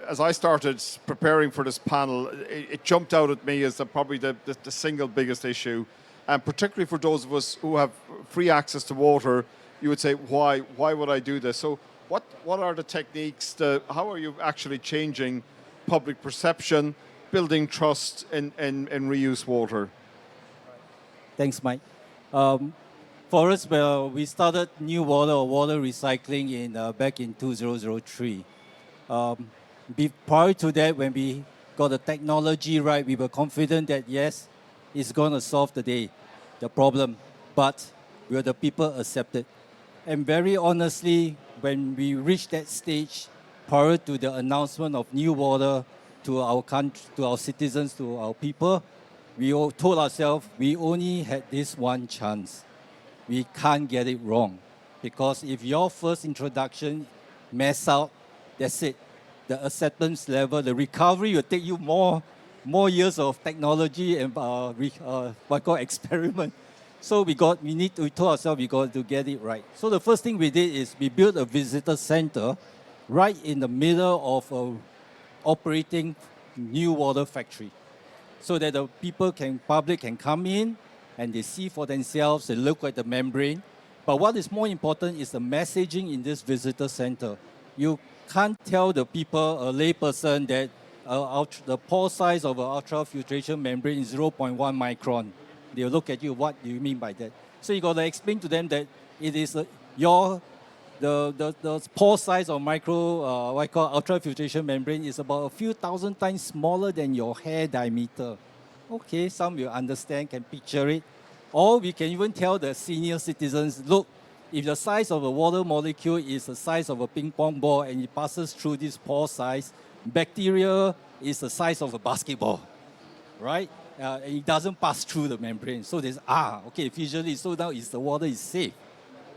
as I started preparing for this panel, it jumped out at me as probably the single biggest issue, and particularly for those of us who have free access to water, you would say, why would I do this? So what are the techniques? How are you actually changing public perception, building trust in reuse water? Thanks, Mike. For us, we started new water or water recycling back in 2003. Prior to that, when we got the technology right, we were confident that yes, it's going to solve the problem, but will the people accept it? And very honestly, when we reached that stage, prior to the announcement of new water to our country, to our citizens, to our people, we all told ourselves we only had this one chance. We can't get it wrong, because if your first introduction mess out, that's it. The acceptance level, the recovery will take you more years of technology and experiment. So we told ourselves we got to get it right. So the first thing we did is we built a visitor center right in the middle of a operating new water factory, so that the public can come in and they see for themselves, they look at the membrane. But what is more important is the messaging in this visitor center. You can't tell the people, a layperson, that the pore size of an ultrafiltration membrane is 0.1 micron. They'll look at you, what do you mean by that? So you got to explain to them that It is the pore size of micro, what I call ultrafiltration membrane is about a few thousand times smaller than your hair diameter. Okay, some will understand, can picture it. Or we can even tell the senior citizens, look, if the size of a water molecule is the size of a ping pong ball and it passes through this pore size, bacteria is the size of a basketball, right? It doesn't pass through the membrane. So there's, okay, visually, so now the water is safe.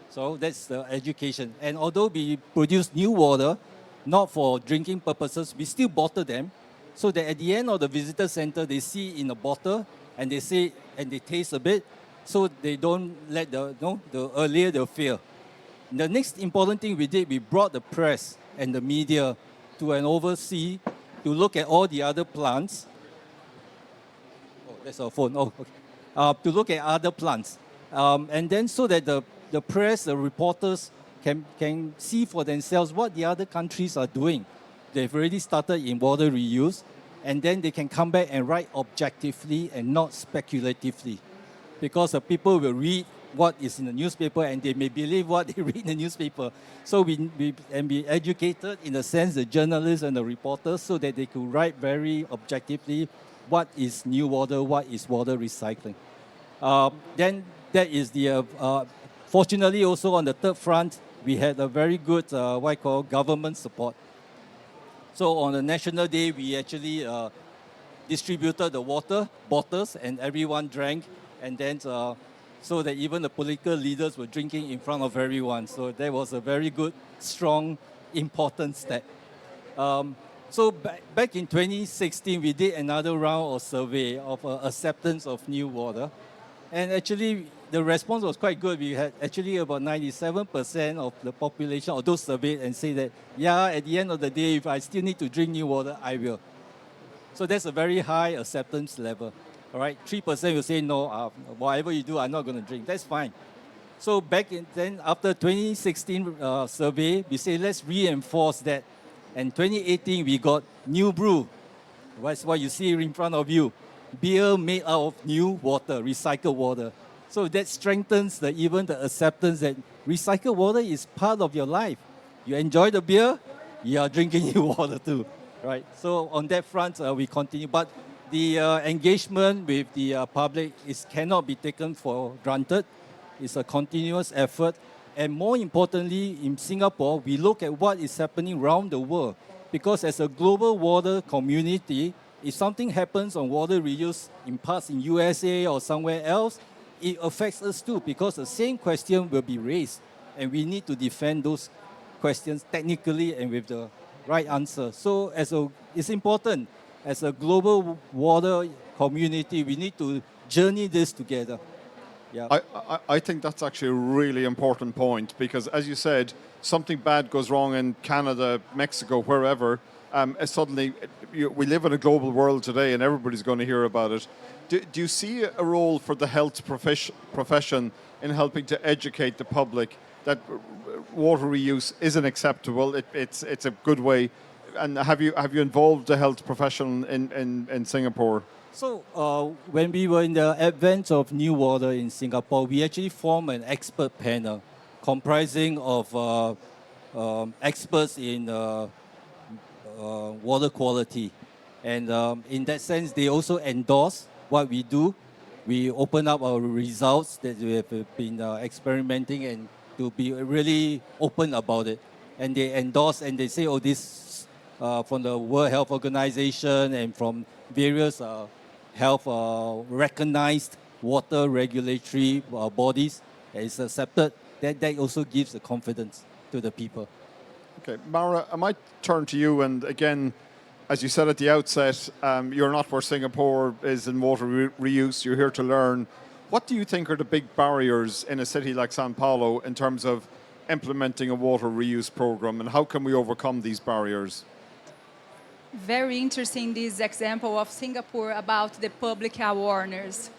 So that's the education. And although we produce new water, not for drinking purposes, we still bottle them, so that at the end of the visitor center, they see in a bottle and they say, and they taste a bit, so they don't let the earlier they'll fail. The next important thing we did, we brought the press and the media to an overseas to look at all the other plants. Oh, that's our phone. Oh, okay. To look at other plants. And then so that the press, the reporters can see for themselves what the other countries are doing. They've already started in water reuse, and then they can come back and write objectively and not speculatively. Because the people will read what is in the newspaper and they may believe what they read in the newspaper. So we be educated in the sense, the journalists and the reporters, so that they could write very objectively what is new water, what is water recycling. Then that is the, fortunately also on the third front, we had a very good, what I call government support. So on the National Day, we actually distributed the water bottles and everyone drank, and then so that even the political leaders were drinking in front of everyone. So that was a very good, strong, important step. So back in 2016, we did another round of survey of acceptance of new water. And actually, the response was quite good. We had actually about 97% of the population of those surveyed and say that, yeah, at the end of the day, if I still need to drink new water, I will. So that's a very high acceptance level. All right, 3% will say, no, whatever you do, I'm not going to drink. That's fine. So then after 2016 survey, we say, let's reinforce that. And 2018, we got new brew. That's what you see in front of you. Beer made out of new water, recycled water. So that strengthens even the acceptance that recycled water is part of your life. You enjoy the beer, you are drinking new water too, right? So on that front, we continue. But the engagement with the public cannot be taken for granted. It's a continuous effort. And more importantly, in Singapore, we look at what is happening around the world. Because as a global water community, if something happens on water reuse in parts in USA or somewhere else, it affects us too, because the same question will be raised. And we need to defend those questions technically and with the right answer. So it's important. As a global water community, we need to journey this together. Yeah. I think that's actually a really important point, because as you said, something bad goes wrong in Canada, Mexico, wherever, suddenly we live in a global world today and everybody's going to hear about it. Do you see a role for the health profession in helping to educate the public that water reuse isn't acceptable, it's a good way? And have you involved the health profession in Singapore? So when we were in the advent of new water in Singapore, we actually formed an expert panel comprising of experts in water quality. And in that sense, they also endorse what we do. We open up our results that we have been experimenting and to be really open about it. And they endorse and they say, oh, this from the World Health Organization and from various health recognized water regulatory bodies is accepted. That also gives the confidence to the people. Okay, Mara, I might turn to you. And again, as you said at the outset, you're not where Singapore is in water reuse. You're here to learn. What do you think are the big barriers in a city like Sao Paulo in terms of implementing a water reuse program, and how can we overcome these barriers? Very interesting, this example of Singapore about the public awareness.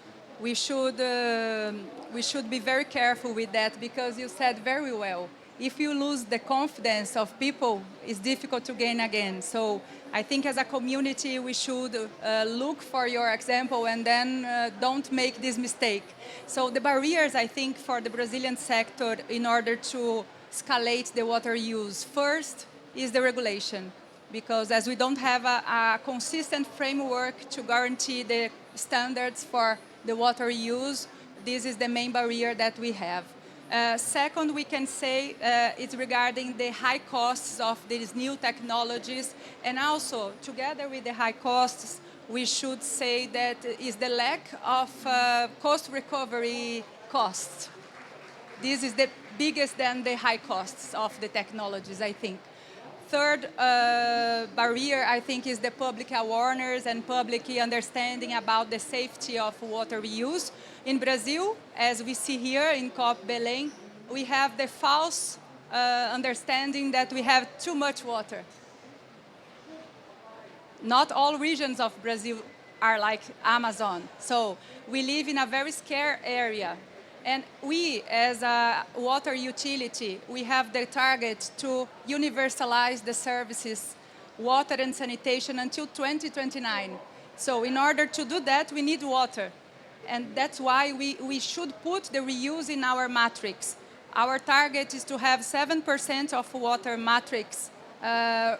We should be very careful with that, because you said very well, if you lose the confidence of people, it's difficult to gain again. So I think as a community, we should look for your example and then don't make this mistake. So the barriers, I think, for the Brazilian sector in order to escalate the water use, first is the regulation, because as we don't have a consistent framework to guarantee the standards for the water use, this is the main barrier that we have. Second, we can say it's regarding the high costs of these new technologies, and also together with the high costs, we should say that is the lack of cost recovery costs. This is the biggest than the high costs of the technologies, I think. Third barrier, I think, is the public awareness and public understanding about the safety of water reuse. In Brazil, as we see here in COP Belém, we have the false understanding that we have too much water. Not all regions of Brazil are like Amazon. So we live in a very scarce area. And we, as a water utility, we have the target to universalize the services, water and sanitation, until 2029. So in order to do that, we need water. And that's why we should put the reuse in our matrix. Our target is to have 7% of water matrix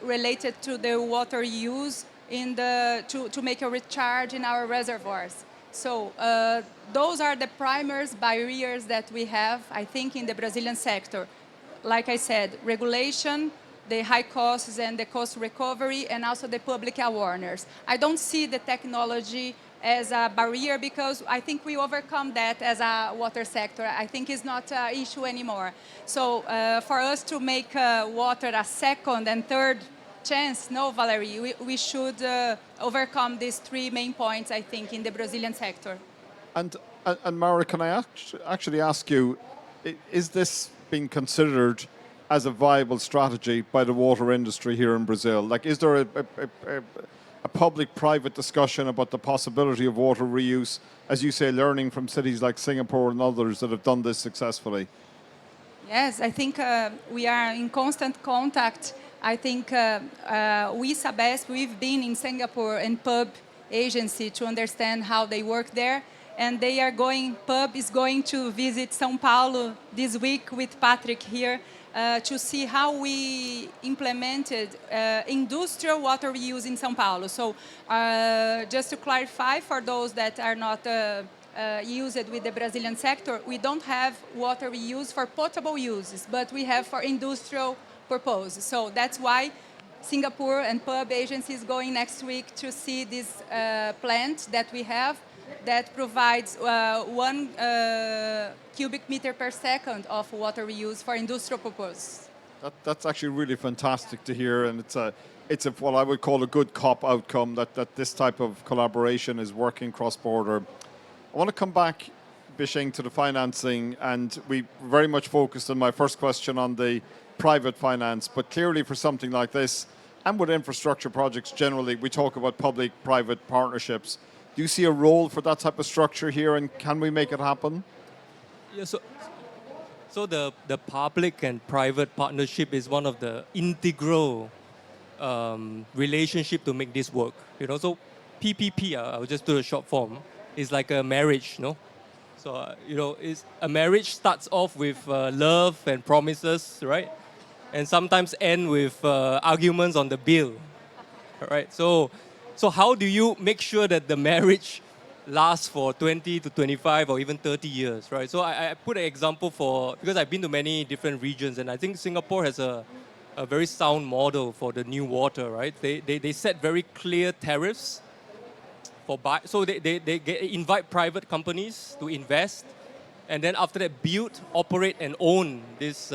related to the water use to make a recharge in our reservoirs. So those are the primary barriers that we have, I think, in the Brazilian sector. Like I said, regulation, the high costs and the cost recovery, and also the public awareness. I don't see the technology as a barrier because I think we overcome that as a water sector. I think it's not an issue anymore. So for us to make water a second and third chance, no, Valerie, we should overcome these three main points, I think, in the Brazilian sector. And Mara, can I actually ask you, is this being considered as a viable strategy by the water industry here in Brazil? Like, is there a public-private discussion about the possibility of water reuse, as you say, learning from cities like Singapore and others that have done this successfully? Yes, I think we are in constant contact. I think we, Sabesp, we've been in Singapore and PUB agency to understand how they work there. And they are PUB is going to visit São Paulo this week with Patrick here to see how we implemented industrial water reuse in São Paulo. So just to clarify for those that are not used with the Brazilian sector, we don't have water reuse for potable uses, but we have for industrial purpose. So that's why Singapore and PUB agency is going next week to see this plant that we have that provides 1 cubic meter per second of water reuse for industrial purpose. That's actually really fantastic to hear, and it's what I would call a good COP outcome, that this type of collaboration is working cross-border. I want to come back, Bishing, to the financing, and we very much focused on my first question on the private finance, but clearly for something like this, and with infrastructure projects generally, we talk about public-private partnerships. Do you see a role for that type of structure here, and can we make it happen? Yeah, so the public and private partnership is one of the integral relationship to make this work. You know, so PPP, I'll just do a short form, is like a marriage, no? So, you know, a marriage starts off with love and promises, right? And sometimes end with arguments on the bill, right? So how do you make sure that the marriage lasts for 20 to 25 or even 30 years, right? So I put an example because I've been to many different regions, and I think Singapore has a very sound model for the new water, right? They set very clear tariffs so they invite private companies to invest, and then after that build, operate and own this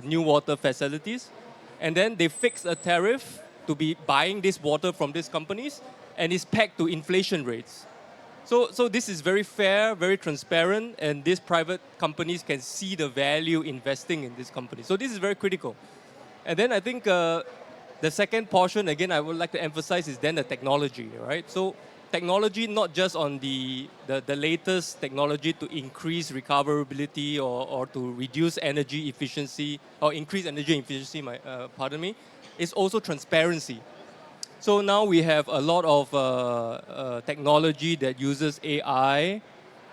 new water facilities, and then they fix a tariff to be buying this water from these companies, and it's pegged to inflation rates. So this is very fair, very transparent, and these private companies can see the value investing in this company. So this is very critical. And then I think the second portion, again, I would like to emphasize is then the technology, right? So technology, not just on the latest technology to increase recoverability or to reduce energy efficiency or increase energy efficiency, pardon me, it's also transparency. So now we have a lot of technology that uses AI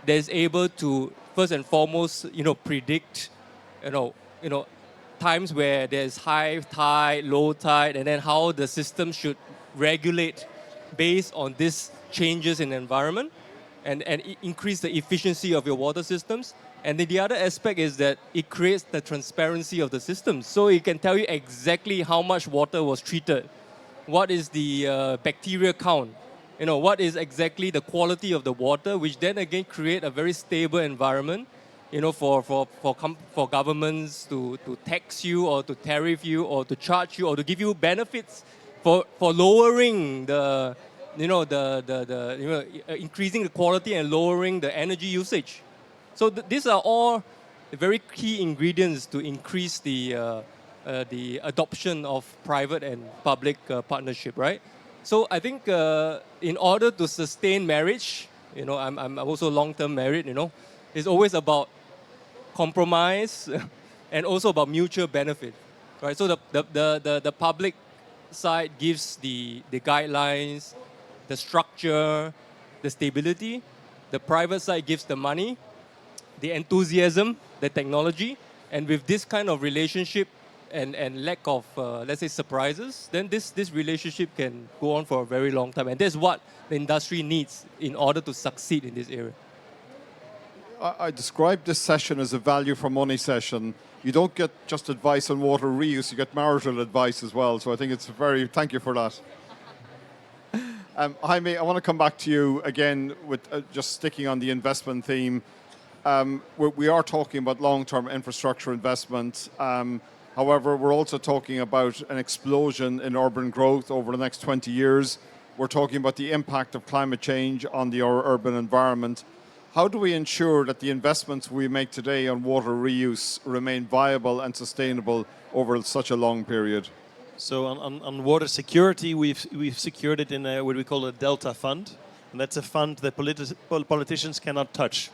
that is able to first and foremost, predict, you know, you know, times where there's high tide, low tide, and then how the system should regulate based on these changes in the environment and increase the efficiency of your water systems. And then the other aspect is that it creates the transparency of the system. So it can tell you exactly how much water was treated, what is the bacteria count, what is exactly the quality of the water, which then again create a very stable environment, for governments to tax you or to tariff you or to charge you or to give you benefits for lowering increasing the quality and lowering the energy usage. So these are all very key ingredients to increase the adoption of private and public partnership, right? So I think in order to sustain marriage, I'm also long-term married, it's always about compromise and also about mutual benefit, right? So the public side gives the guidelines, the structure, the stability. The private side gives the money, the enthusiasm, the technology. And with this kind of relationship and lack of, let's say, surprises, then this relationship can go on for a very long time. And that's what the industry needs in order to succeed in this area. I describe this session as a value for money session. You don't get just advice on water reuse, you get marital advice as well. So I think it's thank you for that. Jaime, I want to come back to you again with just sticking on the investment theme. We are talking about long-term infrastructure investment. However, we're also talking about an explosion in urban growth over the next 20 years. We're talking about the impact of climate change on the urban environment. How do we ensure that the investments we make today on water reuse remain viable and sustainable over such a long period? So on water security, we've secured it in what we call a Delta fund, and that's a fund that politicians cannot touch.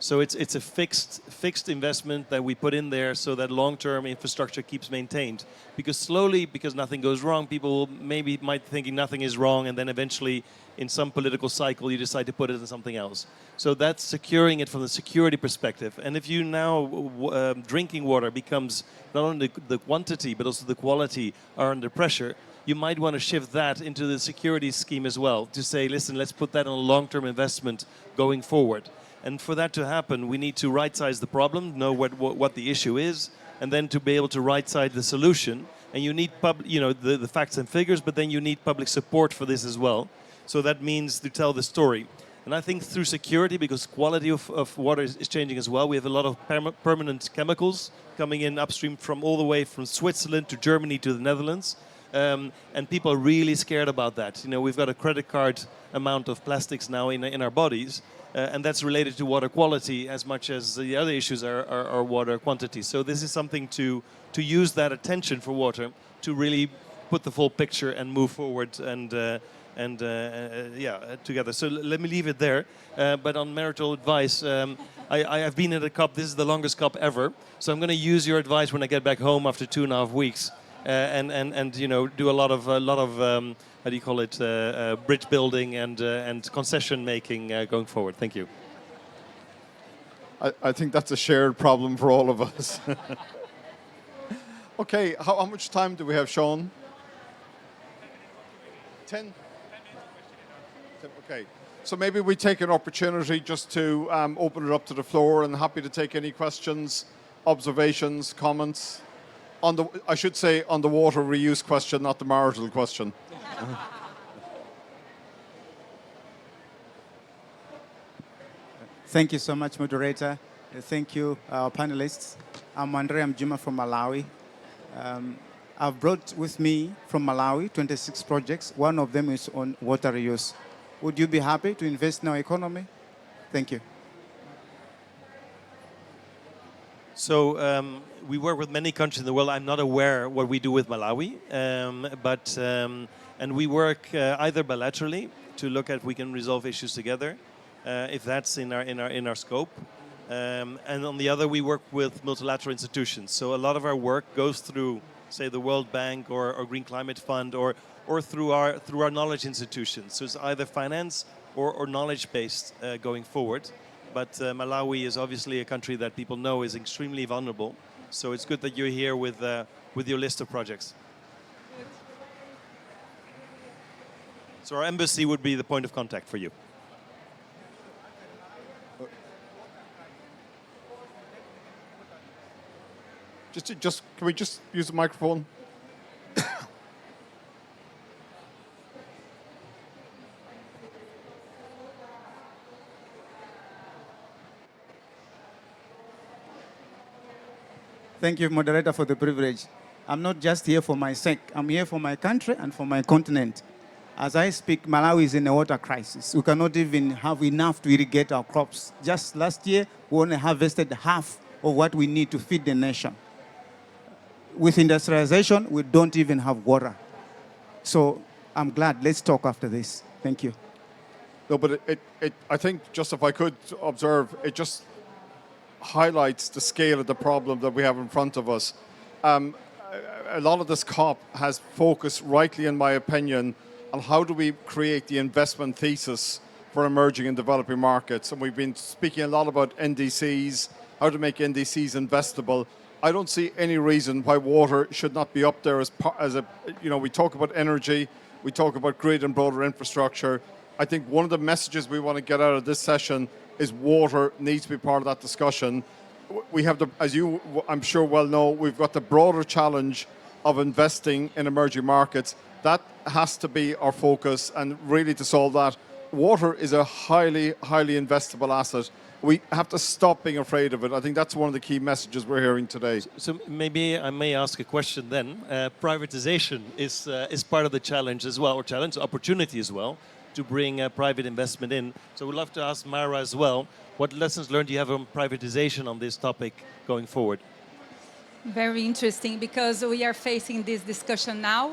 So it's a fixed investment that we put in there so that long-term infrastructure keeps maintained. Because slowly, because nothing goes wrong, people might thinking nothing is wrong, and then eventually in some political cycle you decide to put it in something else. So that's securing it from the security perspective. And if you now drinking water becomes not only the quantity but also the quality are under pressure, you might want to shift that into the security scheme as well to say, listen, let's put that on a long-term investment going forward. And for that to happen, we need to right-size the problem, know what the issue is, and then to be able to right-size the solution. And you need the facts and figures, but then you need public support for this as well. So that means to tell the story. And I think through security, because quality of water is changing as well, we have a lot of permanent chemicals coming in upstream from all the way from Switzerland to Germany to the Netherlands. And people are really scared about that. We've got a credit card amount of plastics now in our bodies. And that's related to water quality as much as the other issues are water quantity. So this is something to use that attention for water to really put the full picture and move forward together. So let me leave it there. But on marital advice, I have been at a COP. This is the longest COP ever. So I'm going to use your advice when I get back home after 2.5 weeks. And do a lot of how do you call it, bridge building and concession making going forward. Thank you. I think that's a shared problem for all of us. Okay, how much time do we have, Sean? 10? Okay, so maybe we take an opportunity just to open it up to the floor, and happy to take any questions, observations, comments. I should say on the water reuse question, not the marital question. Thank you so much, moderator. Thank you, our panelists. I'm Andre Mjuma from Malawi. I've brought with me from Malawi 26 projects. One of them is on water reuse. Would you be happy to invest in our economy? Thank you. So we work with many countries in the world. I'm not aware what we do with Malawi, and we work either bilaterally to look at if we can resolve issues together, if that's in our scope. And on the other, we work with multilateral institutions. So a lot of our work goes through, say, the World Bank or Green Climate Fund or through our knowledge institutions. So it's either finance or knowledge-based going forward. But Malawi is obviously a country that people know is extremely vulnerable. So it's good that you're here with your list of projects. So our embassy would be the point of contact for you. Can we just use the microphone? Thank you, moderator, for the privilege. I'm not just here for my sake. I'm here for my country and for my continent. As I speak, Malawi is in a water crisis. We cannot even have enough to irrigate our crops. Just last year, we only harvested half of what we need to feed the nation. With industrialization, we don't even have water. So I'm glad. Let's talk after this. Thank you. No, but I think, just if I could observe, it just highlights the scale of the problem that we have in front of us. A lot of this COP has focused, rightly in my opinion, on how do we create the investment thesis for emerging and developing markets. And we've been speaking a lot about NDCs, how to make NDCs investable. I don't see any reason why water should not be up there we talk about energy, we talk about grid and broader infrastructure. I think one of the messages we want to get out of this session is water needs to be part of that discussion. We have as you I'm sure well know, we've got the broader challenge of investing in emerging markets. That has to be our focus, and really to solve that, water is a highly, highly investable asset. We have to stop being afraid of it. I think that's one of the key messages we're hearing today. So maybe I may ask a question then. Privatization is part of the challenge as well, or challenge, opportunity as well, to bring private investment in. So we'd love to ask Mara as well, what lessons learned do you have on privatization on this topic going forward? Very interesting, because we are facing this discussion now.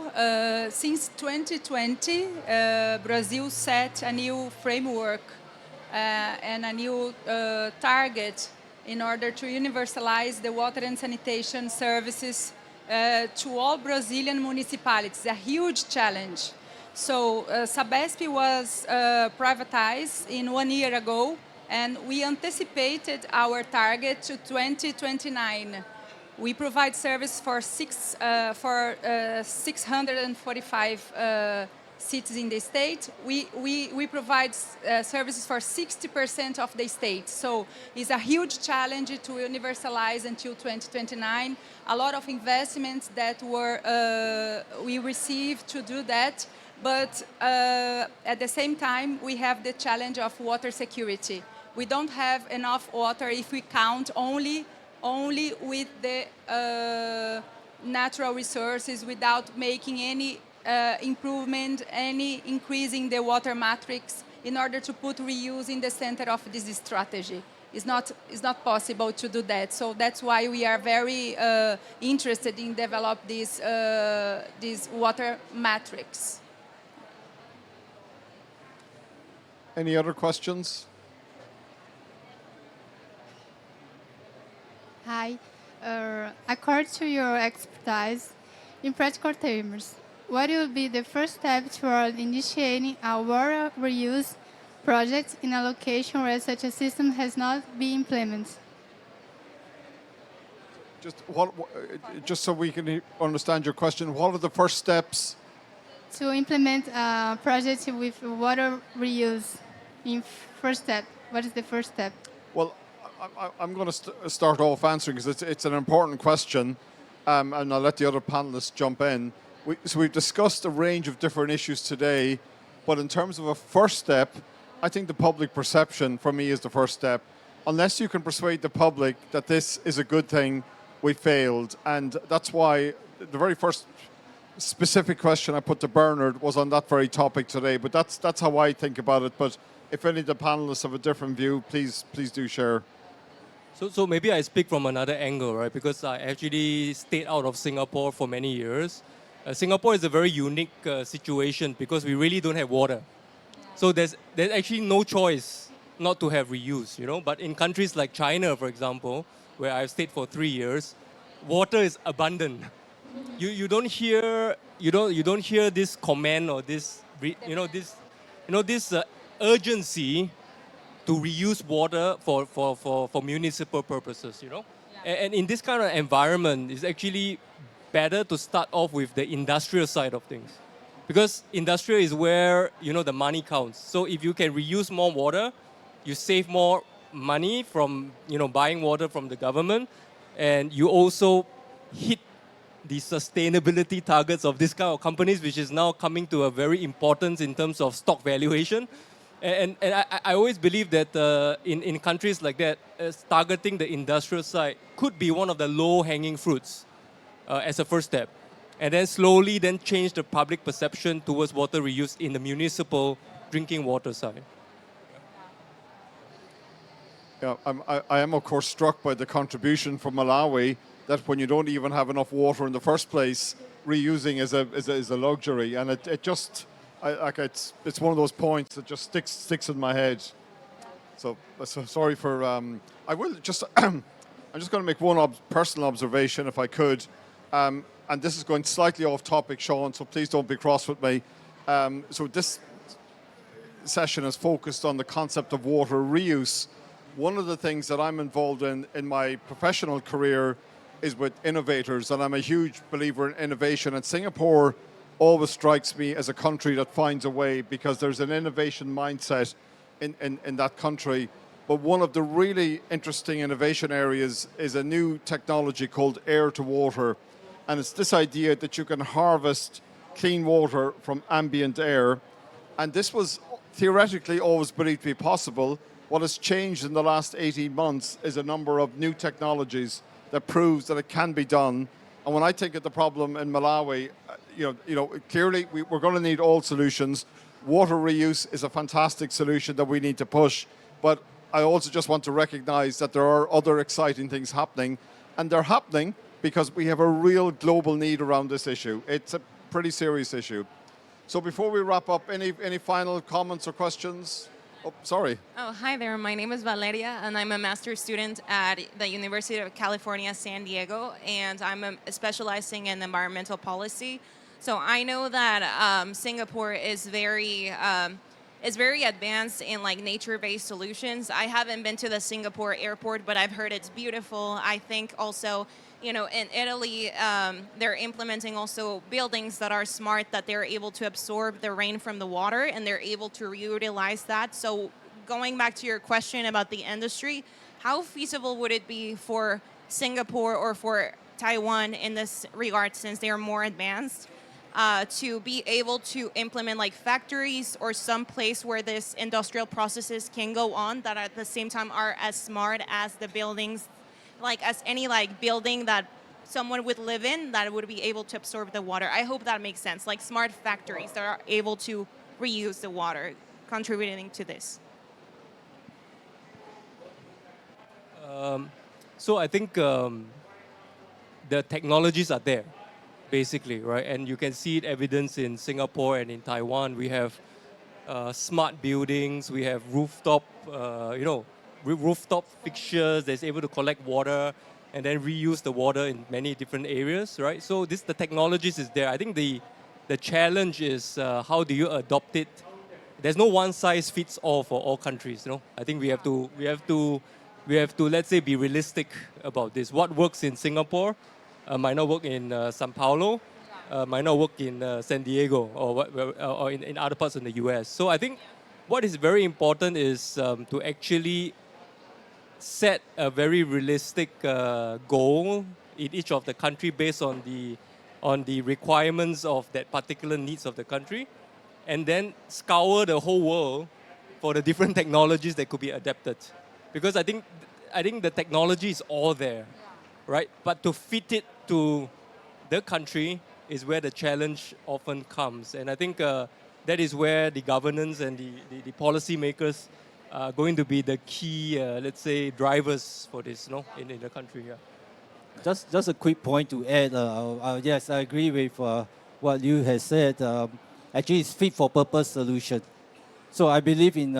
Since 2020, Brazil set a new framework and a new target in order to universalize the water and sanitation services to all Brazilian municipalities. A huge challenge. So Sabesp was privatized 1 year ago, and we anticipated our target to 2029. We provide service for 645 cities in the state. We provide services for 60% of the state. So it's a huge challenge to universalize until 2029. A lot of investments that we received to do that. But at the same time, we have the challenge of water security. We don't have enough water if we count only with the natural resources, without making any improvement, any increasing the water matrix in order to put reuse in the center of this strategy. It's not possible to do that. So that's why we are very interested in develop this water matrix. Any other questions? Hi. According to your expertise, in practical terms, what will be the first step toward initiating a water reuse project in a location where such a system has not been implemented? Just so we can understand your question, what are the first steps? To implement a project with water reuse in first step. What is the first step? Well, I'm going to start off answering because it's an important question, and I'll let the other panelists jump in. So we've discussed a range of different issues today, but in terms of a first step, I think the public perception for me is the first step. Unless you can persuade the public that this is a good thing, we failed. And that's why the very first specific question I put to Bernard was on that very topic today. But that's how I think about it. But if any of the panelists have a different view, please do share. So maybe I speak from another angle, right? Because I actually stayed out of Singapore for many years. Singapore is a very unique situation because we really don't have water. So there's actually no choice not to have reuse, you know. But in countries like China, for example, where I've stayed for 3 years, water is abundant. You don't hear this comment or this urgency to reuse water for municipal purposes, you know. And in this kind of environment, it's actually better to start off with the industrial side of things, because industrial is where the money counts. So if you can reuse more water, you save more money from buying water from the government, and you also hit the sustainability targets of this kind of companies, which is now coming to a very importance in terms of stock valuation. And I always believe that in countries like that, targeting the industrial side could be one of the low-hanging fruits as a first step. And then slowly then change the public perception towards water reuse in the municipal drinking water side. Yeah, I am of course struck by the contribution from Malawi that when you don't even have enough water in the first place, reusing is a luxury, and it's one of those points that just sticks in my head. So sorry for I will just I'm just going to make one personal observation if I could, and this is going slightly off topic, Sean. So please don't be cross with me. So this session is focused on the concept of water reuse. One of the things that I'm involved in my professional career is with innovators, and I'm a huge believer in innovation. And Singapore always strikes me as a country that finds a way, because there's an innovation mindset in that country. But one of the really interesting innovation areas is a new technology called air to water. And it's this idea that you can harvest clean water from ambient air. And this was theoretically always believed to be possible. What has changed in the last 18 months is a number of new technologies that proves that it can be done. And when I think of the problem in Malawi, clearly we're going to need all solutions. Water reuse is a fantastic solution that we need to push. But I also just want to recognize that there are other exciting things happening. And they're happening because we have a real global need around this issue. It's a pretty serious issue. So before we wrap up, any final comments or questions? Oh, sorry. Oh, hi there. My name is Valeria, and I'm a master's student at the University of California, San Diego, and I'm specializing in environmental policy. So I know that Singapore is very advanced in like nature-based solutions. I haven't been to the Singapore airport, but I've heard it's beautiful. I think also, in Italy, they're implementing also buildings that are smart, that they're able to absorb the rain from the water, and they're able to reutilize that. So going back to your question about the industry, how feasible would it be for Singapore or for Taiwan in this regard, since they are more advanced, to be able to implement like factories or some place where this industrial processes can go on that at the same time are as smart as the buildings, like as any like building that someone would live in, that would be able to absorb the water. I hope that makes sense, like smart factories that are able to reuse the water, contributing to this. So I think the technologies are there, basically, right? And you can see it evidence in Singapore and in Taiwan. We have smart buildings, we have rooftop fixtures that's able to collect water and then reuse the water in many different areas, right? So the technologies is there. I think the challenge is how do you adopt it? There's no one size fits all for all countries, I think we have to let's say be realistic about this. What works in Singapore might not work in Sao Paulo, might not work in San Diego or in other parts of the US. So I think what is very important is to actually set a very realistic goal in each of the country based on the requirements of that particular needs of the country, and then scour the whole world for the different technologies that could be adapted. Because I think the technology is all there, right? But to fit it to the country is where the challenge often comes. And I think that is where the governance and the policy makers are going to be the key, let's say, drivers for this, in the country. Yeah. Just a quick point to add. Yes, I agree with what you have said. Actually, it's fit for purpose solution. So I believe in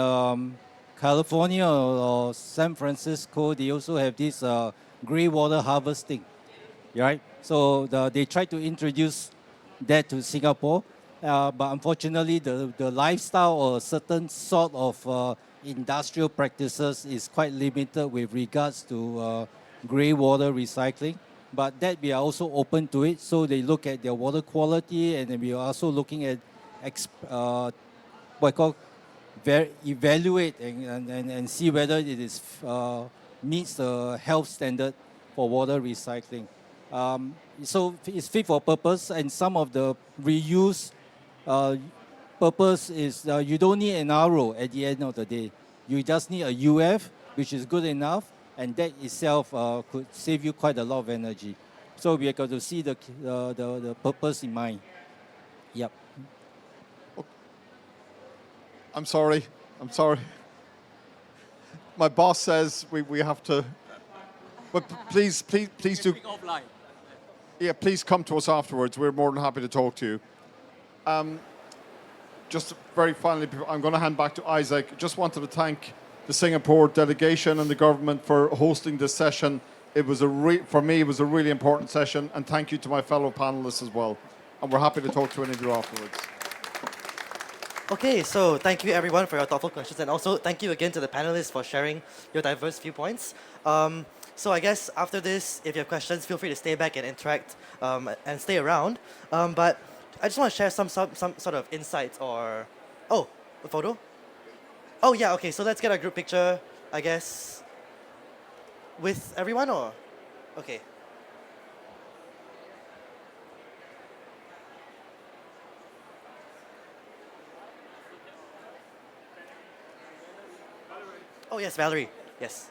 California or San Francisco, they also have this gray water harvesting, right? So they try to introduce that to Singapore, but unfortunately the lifestyle or certain sort of industrial practices is quite limited with regards to gray water recycling. But that we are also open to it, so they look at their water quality, and then we are also looking at what I call evaluate and see whether it is meets the health standard for water recycling. So it's fit for purpose, and some of the reuse purpose is you don't need an RO at the end of the day. You just need a UF, which is good enough, and that itself could save you quite a lot of energy. So we have got to see the purpose in mind. Yep. I'm sorry. My boss says we have to. But please do. Yeah, please come to us afterwards. We're more than happy to talk to you. Just very finally, I'm going to hand back to Isaac. Just wanted to thank the Singapore delegation and the government for hosting this session. It was for me, it was a really important session, and thank you to my fellow panelists as well. And we're happy to talk to any of you afterwards. Okay, so thank you everyone for your thoughtful questions, and also thank you again to the panelists for sharing your diverse viewpoints. So I guess after this, if you have questions, feel free to stay back and interact and stay around. But I just want to share some sort of insights or... Oh, a photo? Oh yeah, okay, so let's get a group picture, I guess, with everyone, or? Okay. Oh yes, Valerie, yes.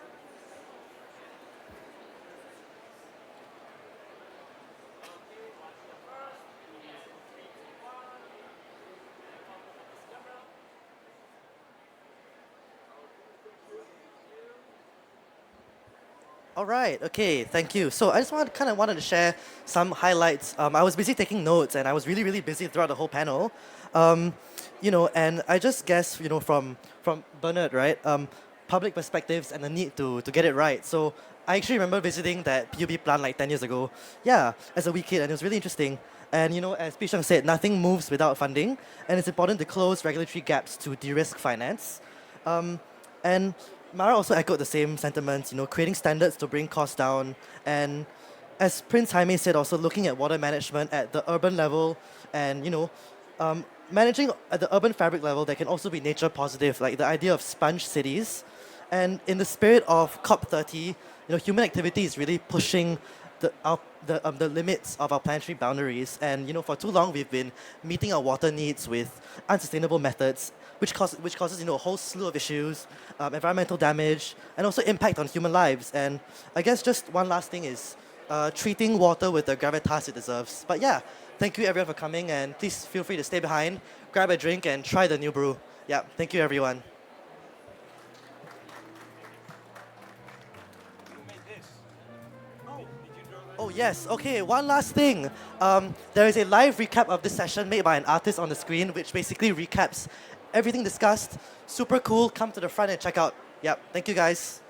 All right, okay, thank you. So I just wanted to share some highlights. I was busy taking notes, and I was really busy throughout the whole panel. And I just guess, from Bernard, right? Public perspectives and the need to get it right. So I actually remember visiting that PUB plant like 10 years ago. Yeah, as a wee kid, and it was really interesting. And as Bishang said, nothing moves without funding, and it's important to close regulatory gaps to de-risk finance. And Mara also echoed the same sentiments, creating standards to bring costs down. And as Prince Jaime said, also looking at water management at the urban level and, managing at the urban fabric level that can also be nature positive, like the idea of sponge cities. And in the spirit of COP30, human activity is really pushing the limits of our planetary boundaries. And for too long we've been meeting our water needs with unsustainable methods, which causes a whole slew of issues, environmental damage, and also impact on human lives. And I guess just one last thing is treating water with the gravitas it deserves. But yeah, thank you everyone for coming, and please feel free to stay behind, grab a drink, and try the new brew. Yeah, thank you everyone. Oh yes, okay, one last thing. There is a live recap of this session made by an artist on the screen, which basically recaps everything discussed. Super cool, come to the front and check out. Yep, thank you guys.